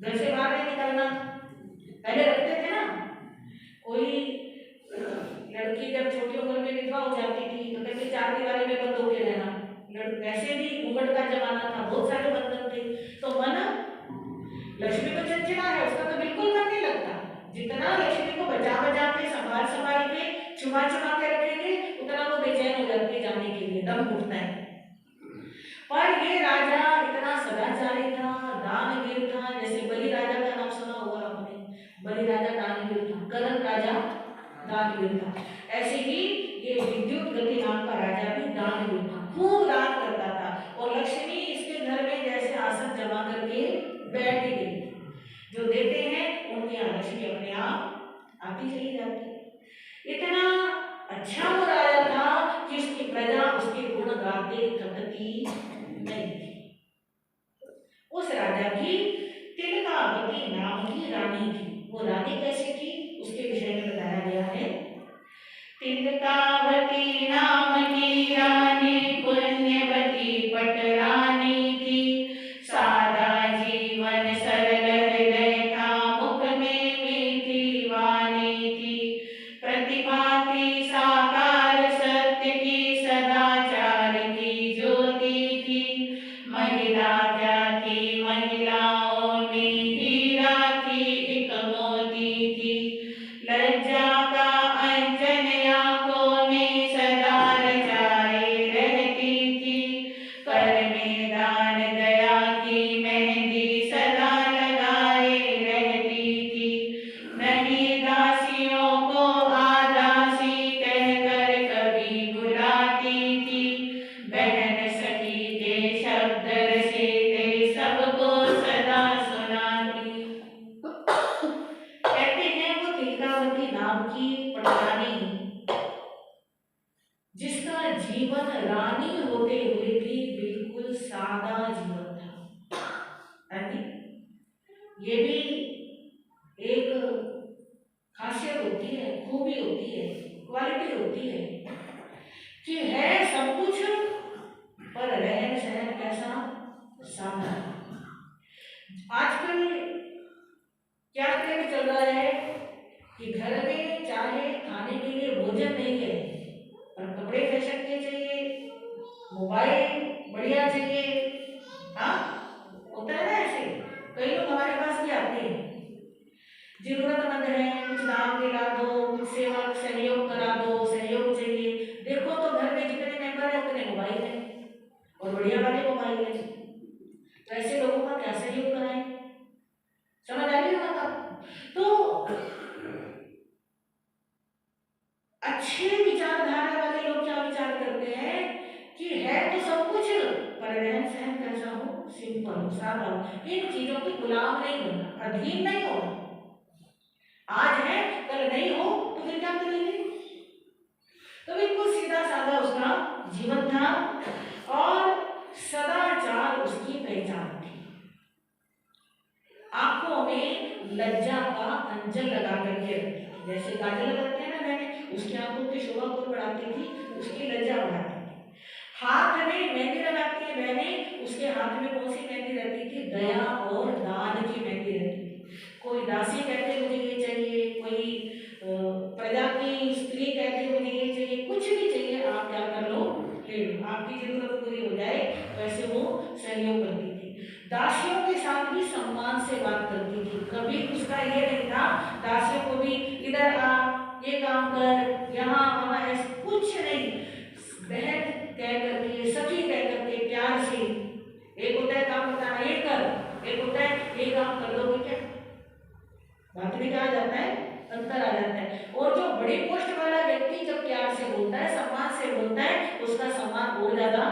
घर से बाहर नहीं निकलना, पहले रखते थे ना। कोई लड़की जब छोटी उम्र में विधवा हो जाती थी तो कहते 4 दीवारी में बंद होके रहना। वैसे भी घूंघट का जमाना था, बहुत सारे बंधन थे। तो मन, लक्ष्मी तो चंचला है, उसका तो बिल्कुल मन नहीं लगता। जितना लक्ष्मी को बचा बचा के संभाल संभाल के छुपा छुपा के रखेंगे उतना वो बेचैन हो जाती है जाने के लिए, दम घुटता है। पर ये राजा इतना सदाचारी था, दानवीर था। जैसे बलि राजा का नाम सुना होगा आपने, बलि राजा दानवीर था, कर्ण राजा दानवीर था। ऐसे ही ये विद्युत गति नाम का राजा भी दानवीर था, खूब दान करता था। और लक्ष्मी इसके घर में जैसे आसन जमा करके बैठ गई, जो देते हैं उनके यहाँ लक्ष्मी अपने आप आती चली जाती। इतना अच्छा वो राजा था कि उसकी बातें थकती नहीं थी। उस राजा की तिलकावती नाम की रानी थी। वो रानी कैसे थी उसके विषय में बताया गया है। तिलकावती नाम की रानी पुण्यवती पटरानी थी। सादा जीवन सरल हृदय था, मुख में मीठी वाणी थी। प्रतिभा थी साकार, सत्य की सदाचार की ज्योति थी। महिला क्या थी, महिलाओं में हीरा थी, एक मोती थी। लज्जा का अंजन आंखों में सदा रचाए रहती थी। कर में दान दया की मेहंदी सदा लगाए रहती थी। नहीं दासियों को आदासी कहकर कभी बुलाती थी। बहन सखी के शब्द रसीले सबको सदा सुनाती। कहते हैं वो तिलकावती नाम की पटरानी, जिसका जीवन रानी होते हुए भी बिल्कुल सादा जीवन था। ये भी एक खासियत होती है, खूबी होती है, क्वालिटी होती है कि है सब कुछ पर रहन सहन कैसा, सादा। आजकल क्या ट्रेंड चल रहा है कि घर में चाहे खाने के लिए भोजन नहीं है पर कपड़े फैशन के चाहिए, मोबाइल बढ़िया चाहिए। हाँ, होता है ना ऐसे। कई लोग हमारे पास भी आते हैं, जरूरतमंद है, कुछ दान दिला दो, कुछ सेवा सहयोग करा दो, सहयोग चाहिए। देखो तो घर में जितने मेंबर है उतने मोबाइल है और बढ़िया वाले मोबाइल है। तो ऐसे लोगों का क्या सहयोग कराएं? समझ आ रही है बात? तो अच्छे विचारधारा वाले लोग क्या विचार करते हैं कि है तो सब कुछ पर रहन सहन कैसा हो, सिंपल हो, सादा हो। इन चीजों की गुलाम नहीं बनना, अधीन नहीं होना। आज है कल नहीं हो तो फिर क्या करेंगे? तो बिल्कुल सीधा साधा उसका जीवन था और सदाचार उसकी पहचान थी। आंखों में लज्जा का अंजन लगा करके रखती थी। जैसे काजल लगाते हैं ना मैंने, उसकी आंखों की शोभा को बढ़ाती थी, उसकी लज्जा बढ़ाती थी। हाथ में मेहंदी लगाती है बहनें, उसके हाथ में कौन सी मेहंदी रहती थी? दया और दान की मेहंदी रहती थी। कोई दासी कहते मुझे ये चाहिए, कोई प्रजा की स्त्री कहते मुझे ये चाहिए, कुछ भी चाहिए आप क्या कर लो, ले लो, आपकी जरूरत पूरी हो जाए, वैसे वो सहयोग करती थी। दासियों के साथ भी सम्मान से बात करती थी। कभी उसका ये नहीं था दासियों को भी इधर आ, ये काम कर, यहाँ वहाँ, ऐसे कुछ नहीं। बहन कह करके, सखी कह करके प्यार से, एक होता है काम बताना ये कर, एक होता है ये काम कर दोगे क्या, बात में क्या आ जाता है, अंतर आ जाता है। और जो बड़ी पोस्ट वाला व्यक्ति जब प्यार से बोलता है, सम्मान से बोलता है, उसका सम्मान और ज्यादा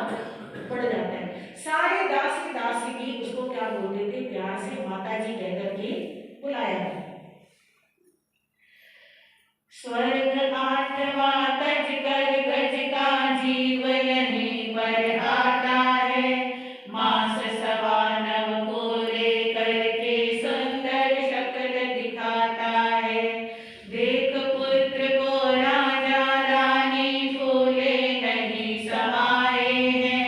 बढ़ जाता है। सारे दासी दासी भी उसको क्या बोलते थे? प्यार से माता जी कहकर के बुलाया। स्वर्ग आठवां तज कर गज का जीव यहीं पर आता है। मास सवा नव कोरे करके सुंदर शक्ल दिखाता है। देख पुत्र को राजा रानी फूले नहीं समाए हैं।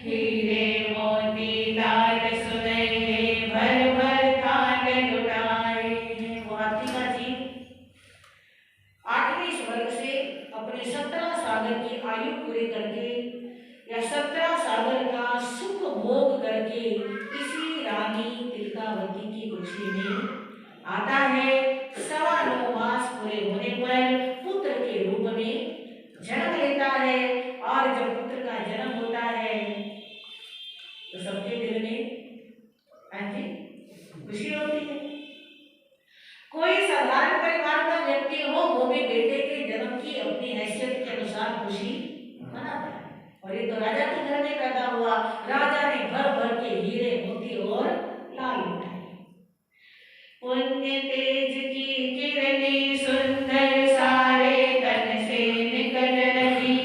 हीरे मोती लाल सुनहरे भर भर थाल लुटाए हैं। वो हाथी का जीव 8वें स्वर्ग से अपने 17 सागर की आयु पूरी करके या 17 सागर का सुख भोग करके इसी रानी तिलकावती की कुर्सी में आता है। 9.25 मास पूरे होने पर पुत्र के रूप में जन्म लेता है। और जब पुत्र का जन्म होता है तो सबके दिल में हाँ जी खुशी होती है। कोई साधारण परिवार का व्यक्ति हो, वो भी बेटे के जन्म की अपनी हैसियत के अनुसार खुशी मनाता है। और ये तो राजा के घर में पैदा हुआ, राजा ने भर भर के हीरे मोती और लाल उठाए। पुण्य तेज की किरणी सुंदर सारे तन से निकल रही।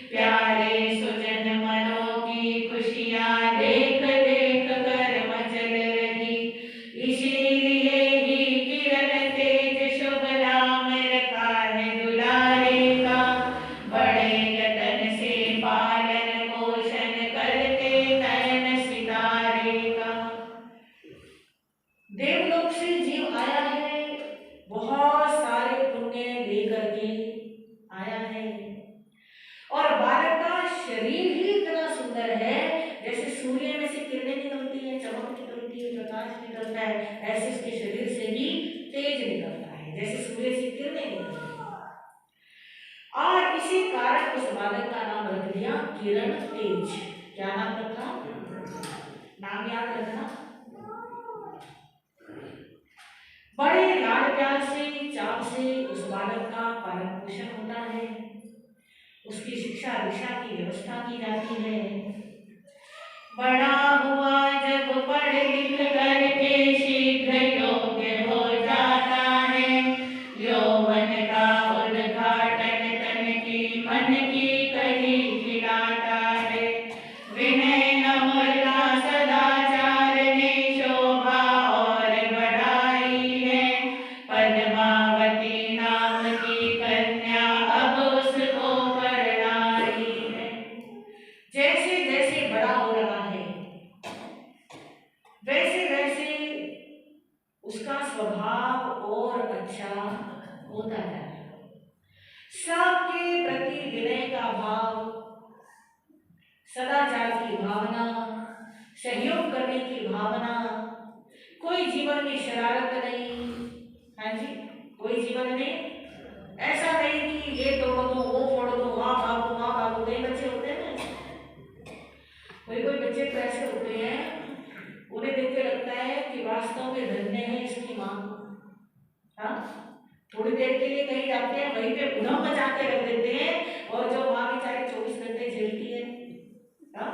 प्यारे सुजन मनो किरण तेज। क्या नाम रखा? नाम याद रखना। बड़े लाड प्यार से चाव से उस बालक का पालन पोषण होता है, उसकी शिक्षा दीक्षा की व्यवस्था की जाती है। बड़ा हुआ जब पढ़ लिख करके शीघ्र योग्य हो जाता है, यौवन का उद्घाटन तन की मन की कली खिलाता है। विनय नम्रता सदाचार ने शोभा और बढ़ाई है, पद्मावती नाम की कन्या अब उसको परणाई है। जैसे जैसे बड़ा हो रहा है वैसे वैसे उसका स्वभाव और अच्छा होता जा रहा है। सबके प्रति विनय का भाव, सदाचार की भावना, सहयोग करने की भावना, कोई जीवन में शरारत नहीं। हाँ जी, कोई जीवन में ऐसा नहीं कि ये तोड़ दो वो फोड़ दो वहां भागो। कई बच्चे होते हैं ना, कोई बच्चे तो ऐसे होते हैं, उन्हें देख के लगता है कि वास्तव में धन्य है इसकी माँ। हाँ, थोड़ी देर के लिए कहीं जाते हैं, वहीं पे उधम मचा के रख देते हैं, और जो माँ बेचारी 24 घंटे झेलती है, हाँ,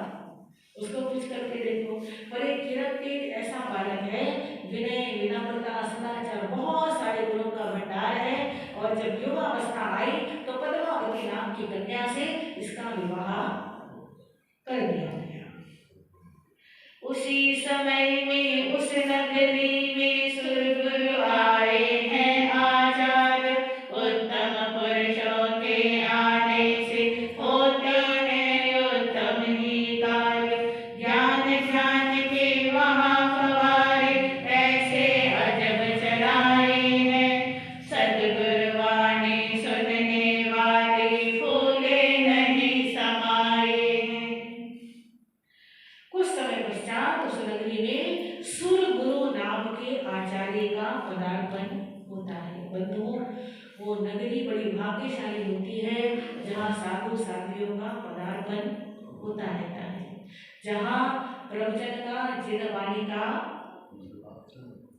उसको कुछ करके देखो। पर एक किरण तेज ऐसा बालक है, विनय विनम्रता सदाचार बहुत सारे गुणों का भंडार है, और जब युवावस्था आई तो पद्मावती नाम की कन्या से इसका विवाह कर दिया गया। उसी समय में उस नगरी में सुरगुरु आए हैं आचार, उत्तम पुरुषों के आने से होते हैं उत्तम ही कार्य। ज्ञान ध्यान के वहाँ फवारे ऐसे अजब चलाए हैं, सद्गुरुवाणी सुनने वाले फूले नहीं समाये हैं। कुछ समय पश्चात उस नगरी में सुर गुरु नाम के आचार्य का पदार्पण होता है। बंधुओं, वो नगरी बड़ी भाग्यशाली होती है जहाँ साधु साध्वियों का पदार्पण होता रहता है, जहाँ प्रवचन का जिन वाणी का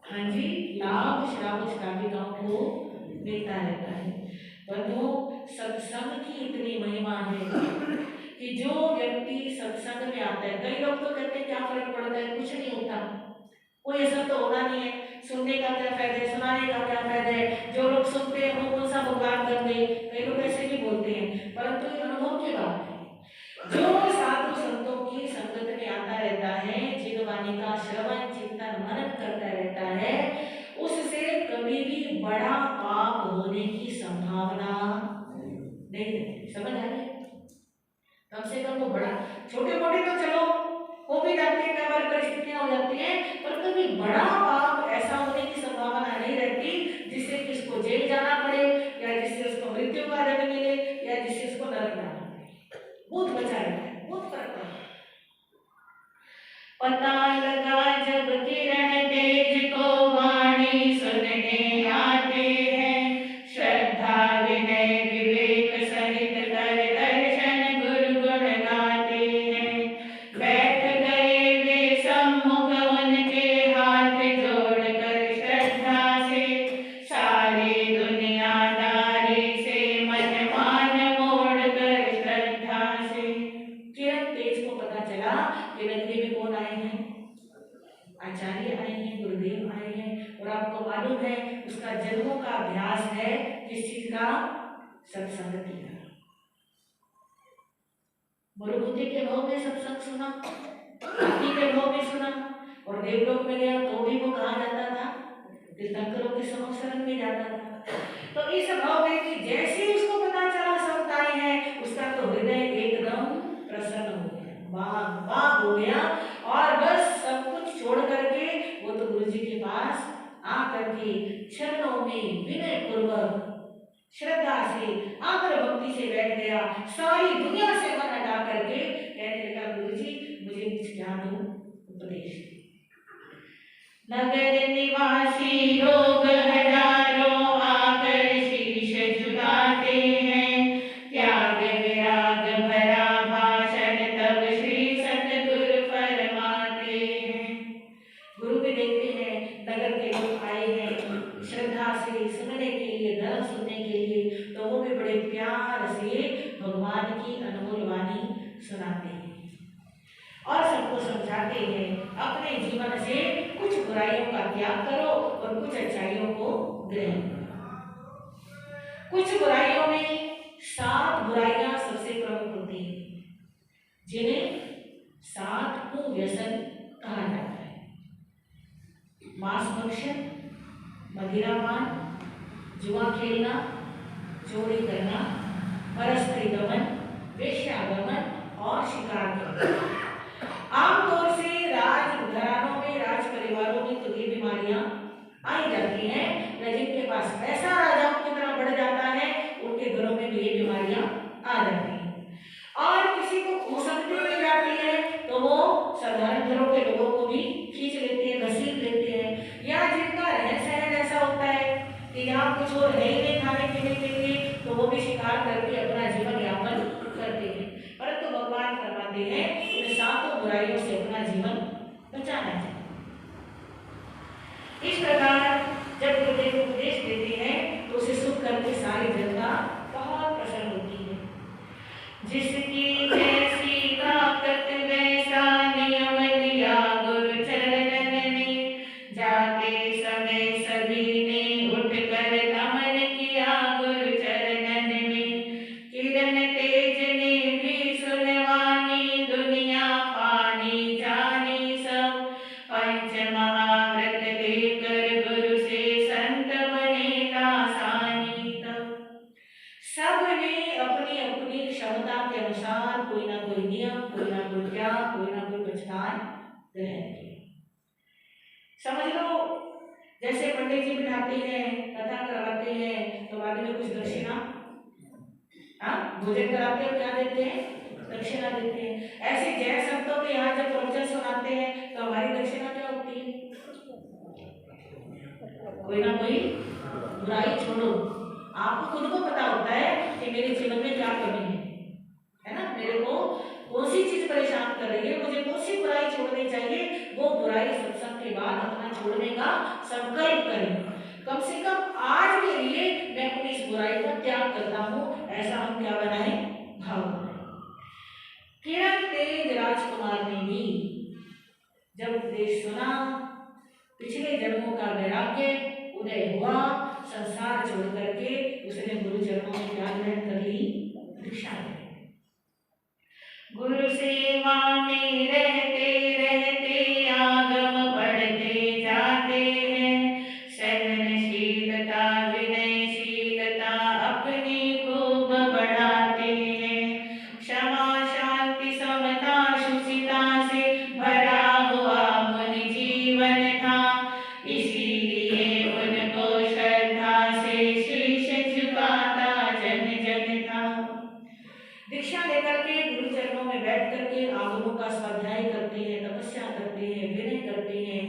हाँ जी लाभ श्रावक श्राविकाओं को मिलता रहता है। बंधुओं, सत्संग की इतनी महिमा है कि जो व्यक्ति सत्संग में आता है, कई लोग तो कहते हैं क्या फर्क पड़ता है, कुछ नहीं होता, कोई असर तो होना नहीं है, सुनने का क्या फायदा है, सुनाने का क्या फायदा है, जो लोग सुनते हैं वो कौन सा भुगतान कर दे, कई लोग ऐसे भी बोलते हैं। परंतु ये अनुभव की बात है, जो साधु संतों की संगत में आता रहता है, जिन वाणी का श्रवण चिंतन मनन करता रहता है, उससे कभी भी बड़ा पाप होने की संभावना नहीं रहती। समझ आ रही है? कम से कम वो बड़ा, छोटे मोटे तो चलो हो भी जाते हैं, कई बार परिस्थितियां हो जाती हैं, पर कभी बड़ा पाप ऐसा होने की संभावना नहीं रहती जिससे कि उसको जेल जाना पड़े, या जिससे उसको मृत्यु का दंड मिले, या जिससे उसको नरक जाना पड़े। बहुत बचा रहता है, बहुत फर्क पड़ता है। पता लगा जब किरण तेज को वाणी सुनने आते हैं, श्रद्धा विनय विवेक सहित कर दर्शन गुरु गुण गाते हैं। बैठ गए वे सम्मुख उनके हाथ जोड़कर श्रद्धा से, सारी दुनियादारी से मन मान मोड़ कर श्रद्धा से। किरण तेज को पता चला कि नगरी में कौन आए हैं, आचार्य आए हैं, गुरुदेव आए हैं, और आपको मालूम है उसका जन्मों का अभ्यास है किस चीज का, सत्संगति का। मरुभूति के भाव में सत्संग सुना, हाथी के भाव में सुना, और देवलोक में गया तो भी वो कहाँ जाता था, तीर्थंकरों के समक्ष शरण में जाता था। तो इस भाव में कि जैसे उसको पता चला संत आए हैं, उसका तो हृदय एकदम प्रसन्न हो गया, बाग बाग हो गया, और बस सब कुछ छोड़ करके वो तो गुरु जी के पास आकर के चरणों में विनय पूर्वक श्रद्धा से आदर भक्ति से बैठ गया, सारी दुनिया से मन हटा करके कहने लगा, गुरु जी मुझे कुछ ज्ञान दो, उपदेश। नगर निवासी लोग हजारों आकर शीश झुकाते हैं, त्याग विराग भरा भाषण सुनाते हैं और सबको समझाते हैं अपने जीवन से कुछ बुराइयों का त्याग करो और कुछ अच्छाइयों को ग्रहण करो। कुछ बुराइयों में 7 बुराइयां सबसे प्रमुख होती हैं, जिन्हें 7 कुव्यसन कहा जाता है। मांस भक्षण, मदिरापान, जुआ खेलना, चोरी करना, परस्त्री गमन, वेश्यागमन और शिकार करना। आमतौर से राजघरानों में, राज परिवारों में तो ये बीमारियां आई जाती हैं, या जिनके पास पैसा राजाओं की तरह बढ़ जाता है उनके घरों में भी ये बीमारियां आ जाती हैं। और किसी को कुशक्ति मिल जाती है तो वो साधारण घरों के लोगों को भी खींच लेते हैं, घसीट लेते हैं, या जिनका रहन सहन ऐसा होता है कि यहाँ कुछ और है ही नहीं खाने पीने के लिए, तो वो भी शिकार करके अपना जीवन यापन करते हैं। परंतु भगवान फरमाते हैं इन 7 बुराइयों से अपना जीवन बचाना चाहिए। इस प्रकार जब गुरुदेव उपदेश देते हैं तो उसे सुन करके सारी जनता बहुत प्रसन्न होती है। जिसकी जैसी ताकत वैसा नियम लिया गुरु चरणन ने, जाते समय सभी ने उठकर नमन किया गुरु चरणन में। किरण तेज ने भी सुनवानी, दुनिया पानी जानी सब। पंच महाव्रत लेकर गुरु से संत बने दासानी तब। सबने अपनी अपनी क्षमता के अनुसार कोई ना कोई नियम, कोई ना कोई त्याग, कोई ना कोई बचकान ग्रहण किया। समझ लो जैसे पंडित जी बिठाते हैं, कथा करवाते हैं तो बाद में कुछ दक्षिणा, भोजन कराते हैं, क्या देते हैं? दक्षिणा देते हैं। ऐसे जैन संतों के यहाँ जब प्रवचन सुनाते हैं तो हमारी दक्षिणा क्या होती है? कोई ना कोई बुराई छोड़ो। आपको खुद को पता होता है कि मेरे जीवन में क्या कमी है ना, मेरे को कौन सी चीज परेशान कर रही है, मुझे कौन सी बुराई छोड़नी चाहिए। वो बुराई सत्संग के बाद अपना छोड़ने का संकल्प करें। कम से कम आज के लिए मैं अपनी इस बुराई का त्याग करता हूँ, ऐसा हम क्या बनाए? भाव बनाए। किरण तेज राजकुमार ने भी जब उपदेश सुना, पिछले जन्मों का वैराग्य उदय हुआ, संसार छोड़ करके उसने गुरु चरणों में क्या ग्रहण कर ली? दीक्षा ग्रहण। गुरु सेवा में रहते रहते आगम पढ़ते जाते हैं, सहनशीलता विनयशीलता अपनी खूब बढ़ाते हैं। क्षमा शांति समता शुचिता से भरा हुआ मुनि जीवन था, इसीलिए उनको श्रद्धा से शीश झुकाता जन जन था। दीक्षा लेकर के गुरु चरणों में बैठ करके आगमों का स्वाध्याय करते हैं, तपस्या करते हैं, विनय करते हैं,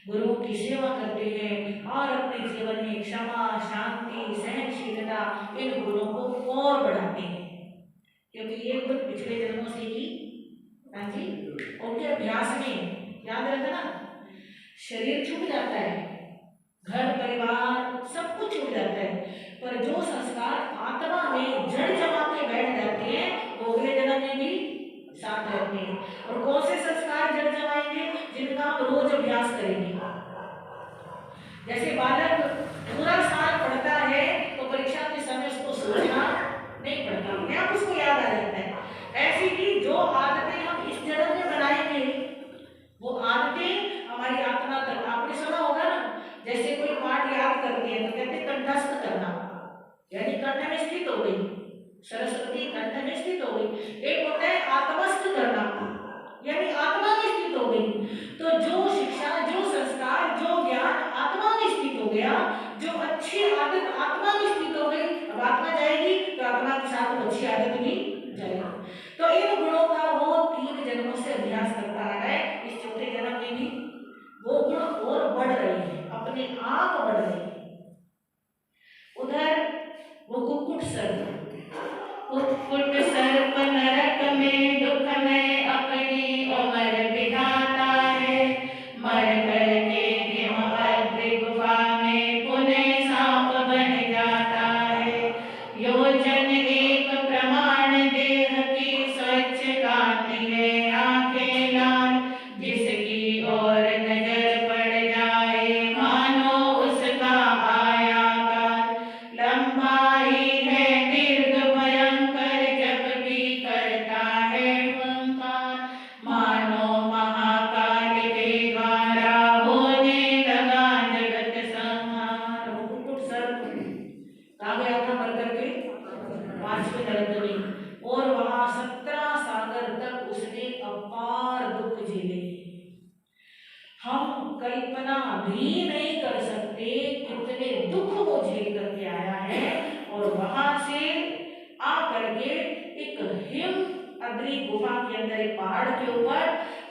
गुरुओं की सेवा करते हैं और अपने जीवन में क्षमा शांति सहनशीलता इन गुणों को और बढ़ाते हैं, क्योंकि ये गुण पिछले जन्मों से ही उनके अभ्यास में याद रखना। शरीर छूट जाता है, घर परिवार सब कुछ छूट जाता है, पर जो संस्कार आत्मा में जड़ जमा के बैठ जाते हैं वो अगले जन्म में भी साथ रहते हैं। और कौन से संस्कार जड़ जमाएंगे? जिनका हम रोज अभ्यास करेंगे। जैसे बालक पूरा साल पढ़ता है तो परीक्षा के समय उसको सोचना नहीं पड़ता, अपने आप उसको याद आ जाता है। ऐसी ही जो आदतें हम इस जन्म में बनाएंगे वो आदतें हमारी आत्मा तक। आपने सुना होगा ना, जैसे कोई पाठ याद करते हैं तो कहते कंठस्थ करना, यानी कंठ में स्थित हो गई, सरस्वती कंठ में स्थित हो गई। एक होता है आत्मस्थ करना, यानी आत्मा में स्थित हो गई। तो जो शिक्षा, जो संस्कार, जो ज्ञान आत्मा में स्थित हो गया, जो अच्छी आदत आत्मा में स्थित हो गई, अब आत्मा जाएगी तो आत्मा के साथ वो अच्छी आदत भी जाएगी। तो इन गुणों का वो 3 जन्मों से अभ्यास करता है, इस चौथे जन्म में भी वो गुण और बढ़ रहे हैं, अपने आप बढ़ रहे हैं। उधर वो कुक्कुट सर्प नरक में दुख हम कल्पना भी नहीं कर सकते कितने दुख वो झेल करके आया है। और वहां से आकर के एक हिम अद्री गुफा के अंदर, एक पहाड़ के ऊपर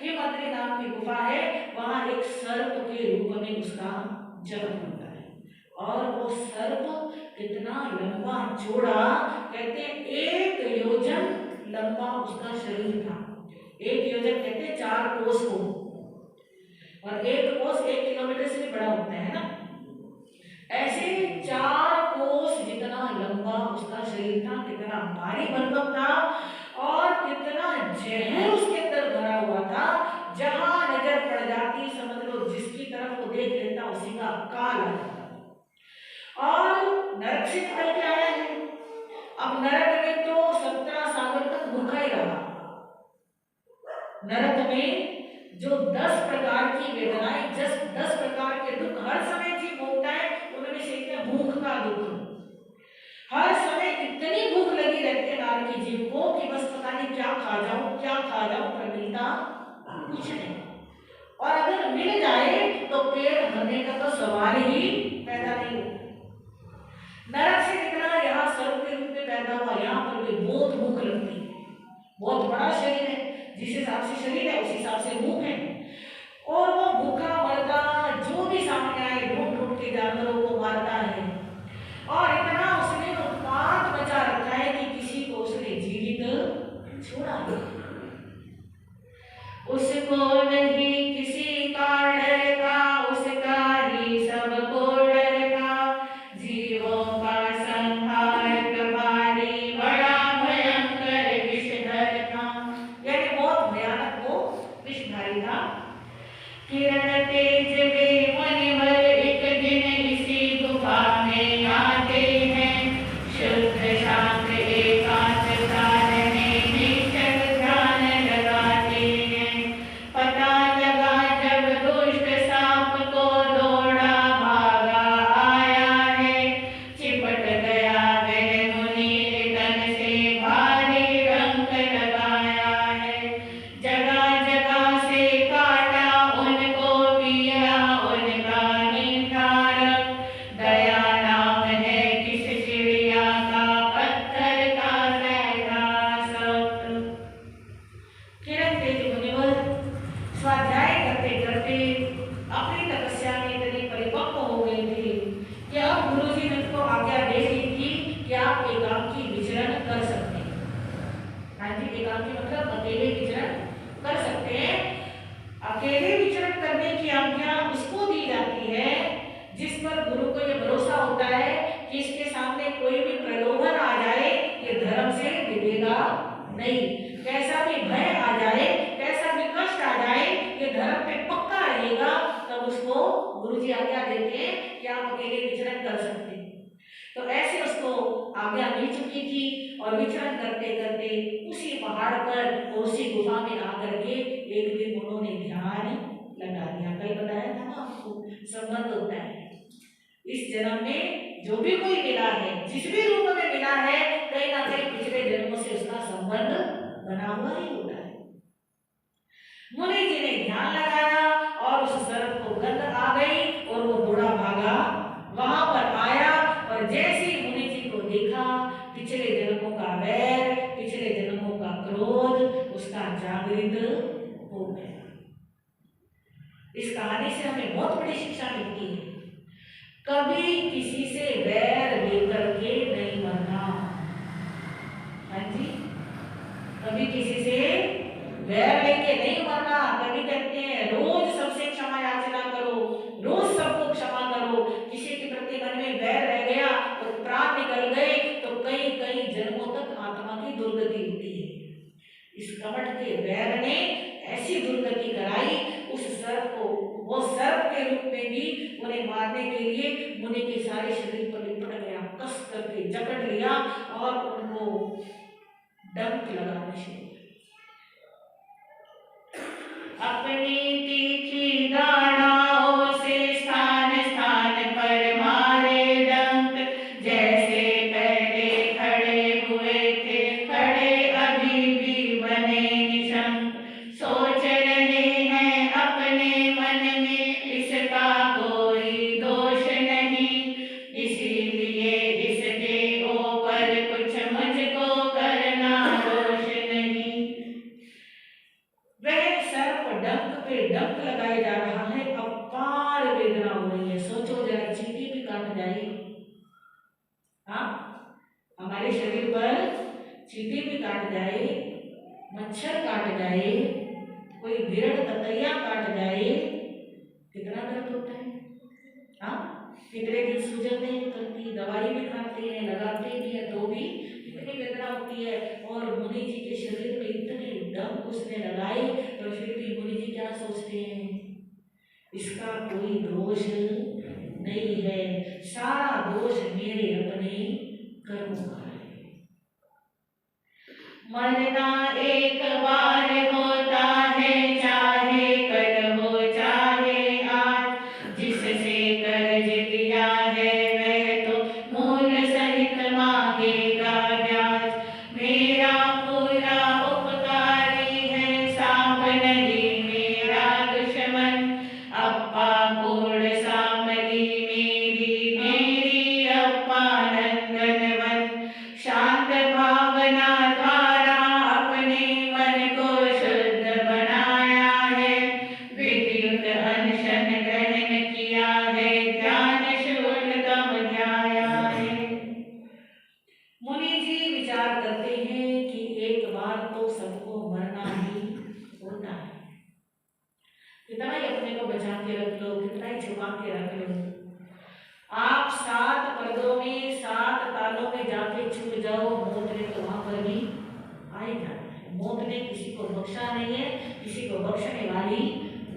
हिम अद्री नाम की गुफा है, वहां एक सर्प के रूप में उसका जन्म होता है। और वो सर्प कितना लंबा चौड़ा, कहते हैं 1 योजन लंबा उसका शरीर था। 1 योजन कहते हैं 4 कोस को, और 1 कोस 1 किलोमीटर से भी बड़ा होता है ना। ऐसे 4 कोस जितना लंबा उसका शरीर था, कितना भारी भरकम था, और कितना जहर उसके अंदर भरा हुआ था। जहां नजर पड़ जाती, समझ लो जिसकी तरफ वो देख लेता उसी का काल आ जाता। और नरक से निकल के आया है। अब नरक में तो 17 साल तक भूखा ही रहा। नरक में जो 10 प्रकार की वेदनाएं, 10 प्रकार के दुख हर समय जीव भोगता है, उनमें से एक है भूख का दुख। हर समय इतनी भूख लगी रहती है नार की जीव को कि बस पता नहीं क्या खा जाऊं, क्या खा जाऊं, पर मिलता कुछ नहीं। और अगर मिल जाए तो पेट भरने का तो सवाल ही पैदा नहीं होता। नरक से निकला, यहाँ सर्प के रूप में पैदा हुआ, यहाँ पर भी बहुत भूख लगती है। बहुत बड़ा शरीर है, जिस हिसाब से शरीर है उस हिसाब से भूख है। और वो भूखा मरता, जो भी सामने आए ढूंढ ढूंढ के जानवरों को मारता है। और इतना उसने उत्पात मचा रखा है कि किसी को उसने जीवित छोड़ा नहीं। उसको नहीं किसी का डर का, उसका ही सबको डर का। जीवों का संहार भारी, बड़ा भयंकर विषधर था। यानी बहुत भयानक वो विषधारी था। किरण तेज में मुनिवर एक दिन इसी गुफा में आते हैं। शुद्ध शांत एकांत साधने निश्चल ध्यान लगाते हैं। पता लगा जब दुष्ट सांप को दौड़ा भागा आया है। चिपट गया वह मुनि तन से, भारी डंक लगाया है। जगह जगह से काटा उनको, पिया उनका निठारक। दया नाम है किस चिड़िया का, पत्थर का सहता सब। किरण तेज मुनिवर स्वाध्याय करते करते अपनी तपस्या में इतने परिपक्व हो गए थे कि अब गुरुजी ने उनको आज्ञा दे दी थी कि आप एकांकी विचरण कर सकते हैं। हाँ जी, एकांकी मतलब अकेले विचरण कर सकते हैं। अकेले विचरण करने की आज्ञा उसको दी जाती है जिस पर गुरु को यह भरोसा होता है कि इसके सामने कोई भी प्रलोभन आ जाए ये धर्म से मिलेगा नहीं। कैसा भी भय आ जाए, कैसा भी कष्ट आ जाए, ये धर्म पे पक्का रहेगा, तब उसको गुरुजी आज्ञा देते हैं कि आप अकेले विचरण कर सकते हैं। तो ऐसे उसको आज्ञा मिल चुकी थी, और विचरण करते करते उसी पहाड़ पर, उसी गुफा में आकर के एक दिन उन्होंने ध्यान लगा दिया। कल बताया था ना आपको, संबंध होता है। इस जन्म में जो भी कोई मिला है, जिस भी रूप में मिला है, कहीं ना कहीं पिछले जन्मों से उसका संबंध बना हुआ ही होता है। मुनि जी ने ध्यान लगाया और उस सर्प को गंध आ गई और वो दौड़ा भागा वहां पर आया। और जैसे ही मुनि जी को देखा, पिछले जन्मों का वैर, पिछले जन्मों का क्रोध उसका जागृत हो गया। इस कहानी से हमें बहुत बड़ी शिक्षा मिलती है, कभी किसी से वैर लेकर के नहीं मरना। हाँ जी, कभी किसी से वैर लेके नहीं मरना। कभी कहते हैं रोज सबसे क्षमा याचना करो, रोज सबको क्षमा करो। किसी के प्रति मन में वैर रह गया और प्राण निकल गए तो कई कई जन्मों तक आत्मा की दुर्गति होती है। इस कपट के वैर ने ऐसी दुर्गति कराई उस सर्प को, वो सर्प के रूप में भी उन्हें मारने के लिए मुनि के सारे शरीर पर लिपट गया, कस करके जकड़ लिया और उनको डंक लगाने शुरू। अपनी तीखी दाढ़ों से स्थान स्थान पर मारे डंक, जैसे पहले खड़े हुए थे, खड़े अभी भी बने निशंक। सोच रहे हैं अपने मन में है। सोचो जरा, चींटी भी काट जाए, हाँ, हमारे शरीर पर चींटी भी काट जाए, मच्छर काट जाए, कोई विरल ततैया काट जाए, कितना दर्द होता है, हाँ, कितने दिन सूजन नहीं उतरती, दवाई भी खाते हैं, लगाते भी हैं, तो भी कितनी वेदना होती है। और मुनि जी के शरीर में इतने दम उसने लगाए, तो फिर भी मुनि जी क्या सोचते हैं, इसका कोई दोष नहीं है, सारा दोष मेरे अपने कर्मों का है। मरना एक बार होता है, चाहे कल हो चाहे आज, जिससे कर्ज लिया है वह तो मूल सहित मांगेगा ब्याज। मेरा पूरा उपकारी है, सांप नहीं मेरा दुश्मन, अप्पा कोड सांबली मेरी, मेरी अप्पा नंदनवन। शांत भावना द्वारा अपने मन को शुद्ध बनाया है, विद्युत अनशन ग्रहण किया है, ध्यान शूलगम ध्याया है। मुनि जी विचार करते हैं कि एक बार तो सबको मरना ही होता है, कितना ही अपने को बचा के रख लो, कितना ही छुपा के रख लो, आप 7 पर्दों में 7 तालों में जाके छुप जाओ, मौत ने तो वहां पर भी आ ही जाना है। मौत ने किसी को बख्शा नहीं है, किसी को बख्शने वाली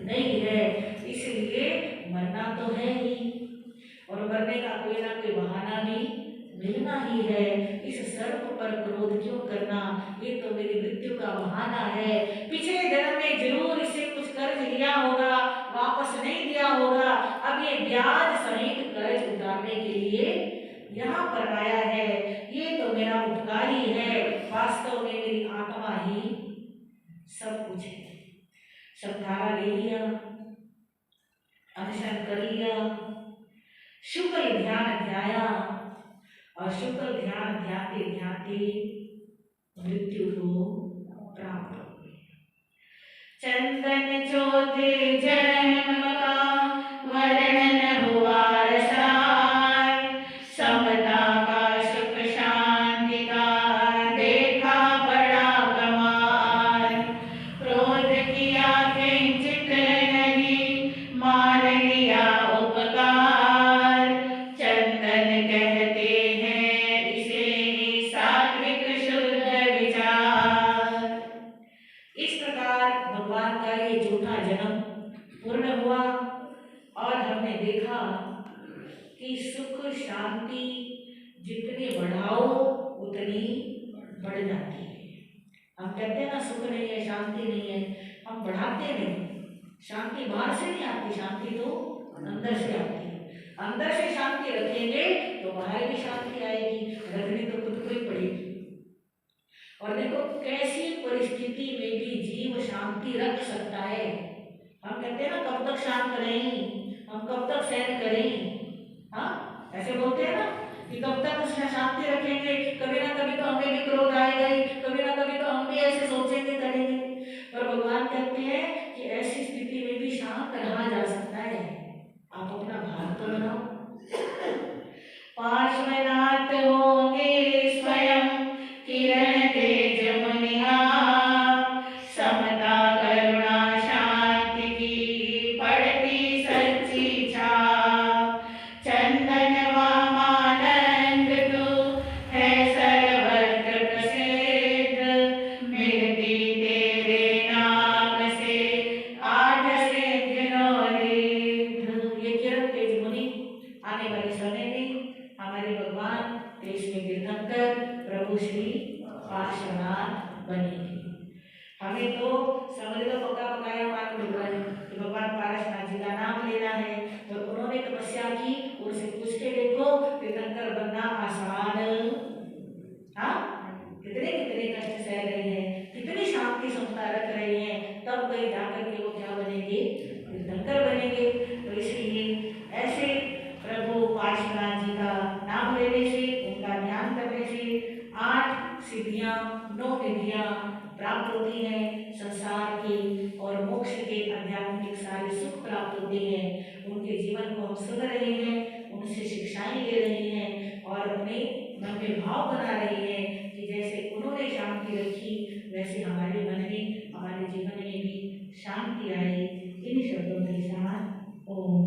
नहीं है, इसलिए मरना तो है ही, और मरने का कोई ना कोई बहाना भी मिलना ही है। इस सर्प पर क्रोध क्यों करना, ये तो मेरी मृत्यु का बहाना है। पिछले जन्म में जरूर इसे कुछ कर्ज लिया होगा, वापस नहीं दिया होगा, अब ये ब्याज सहित कर्ज उतारने के लिए यहाँ पर आया है। ये तो मेरा उपकारी है, वास्तव में मेरी आत्मा ही सब कुछ है। सद्धारा ले लिया, अनशन कर लिया, शुक्ल ध्यान ध्याया, और शुक्ल ध्यान ध्याते ध्याते मृत्यु को प्राप्त हो गई। चंदन चौथे जन्म का वर्णन हुआ रसाय, समता का सुख शांति का देखा बड़ा कमाल। क्रोध किया किंचित नहीं, मान लिया उपकार, चंदन कहते हैं इसे ही सात्विक शुद्ध विचार। इस प्रकार भगवान का ये झूठा जन्म पूर्ण हुआ, और हमने देखा कि सुख शांति जितनी बढ़ाओ उतनी बढ़ जाती है। हम कहते हैं ना, सुख नहीं है, शांति नहीं है, हम बढ़ाते नहीं। शांति बाहर से नहीं आती, शांति तो अंदर से आती है। अंदर से शांति रखेंगे तो बाहर भी शांति आएगी, रखनी तो खुद को ही पड़ेगी। और देखो कैसी परिस्थिति में भी जीव शांति रख सकता है। हम कहते हैं ना, कब तक शांत रहें, हम कब तक सहन करें, हाँ, ऐसे बोलते हैं ना कि कब तक शांति रखेंगे, कभी ना कभी तो हमें भी क्रोध आएगा ही, कभी ना कभी तो हम भी ऐसे सोचेंगे करेंगे। पर भगवान कहते हैं कि ऐसी स्थिति में भी शांत रहा जा सकता है, आप अपना भार तो बनाओ। पार्श्वनाथ होंगे स्वयं किरण तेज मुनिया, समता करुणा शांति की पड़ती सच्ची छाप। चंदन वामानंद तू है सर्वत्र प्रसिद्ध, मिलती तेरे नाम से 8 सिद्धियों रिद्ध। ये किरण तेज मुनि आने वाले समय में हमारे भगवान देश में तीर्थंकर प्रभु श्री पार्श्वनाथ बनेंगे। हमें तो समझ लो पक्का पकाया मालूम हुआ है कि भगवान पार्श्वनाथ जी का नाम लेना है, और उन्होंने तपस्या की, उनसे पूछ के देखो तीर्थंकर बनना आसान, हाँ, कितने कितने कष्ट सह रहे हैं, कितनी शांति समता रख रहे हैं, तब कहीं जाकर के वो क्या बनेंगे, तीर्थंकर बनेंगे। तो इसलिए ऐसे प्रभु पार्श्वनाथ जी का नाम लेने से, उनका ध्यान करने से 8 सिद्धियां 9 विधियां प्राप्त होती हैं, संसार की और मोक्ष के आध्यात्मिक सारी सुख प्राप्त होते हैं। उनके जीवन को हम सुन रहे हैं, उनसे शिक्षाएं ले रहे हैं और अपने मन में भाव बना रहे हैं कि जैसे उन्होंने शांति रखी वैसे हमारे मन में, हमारे जीवन में भी शांति आए। इन शब्दों के साथ ओम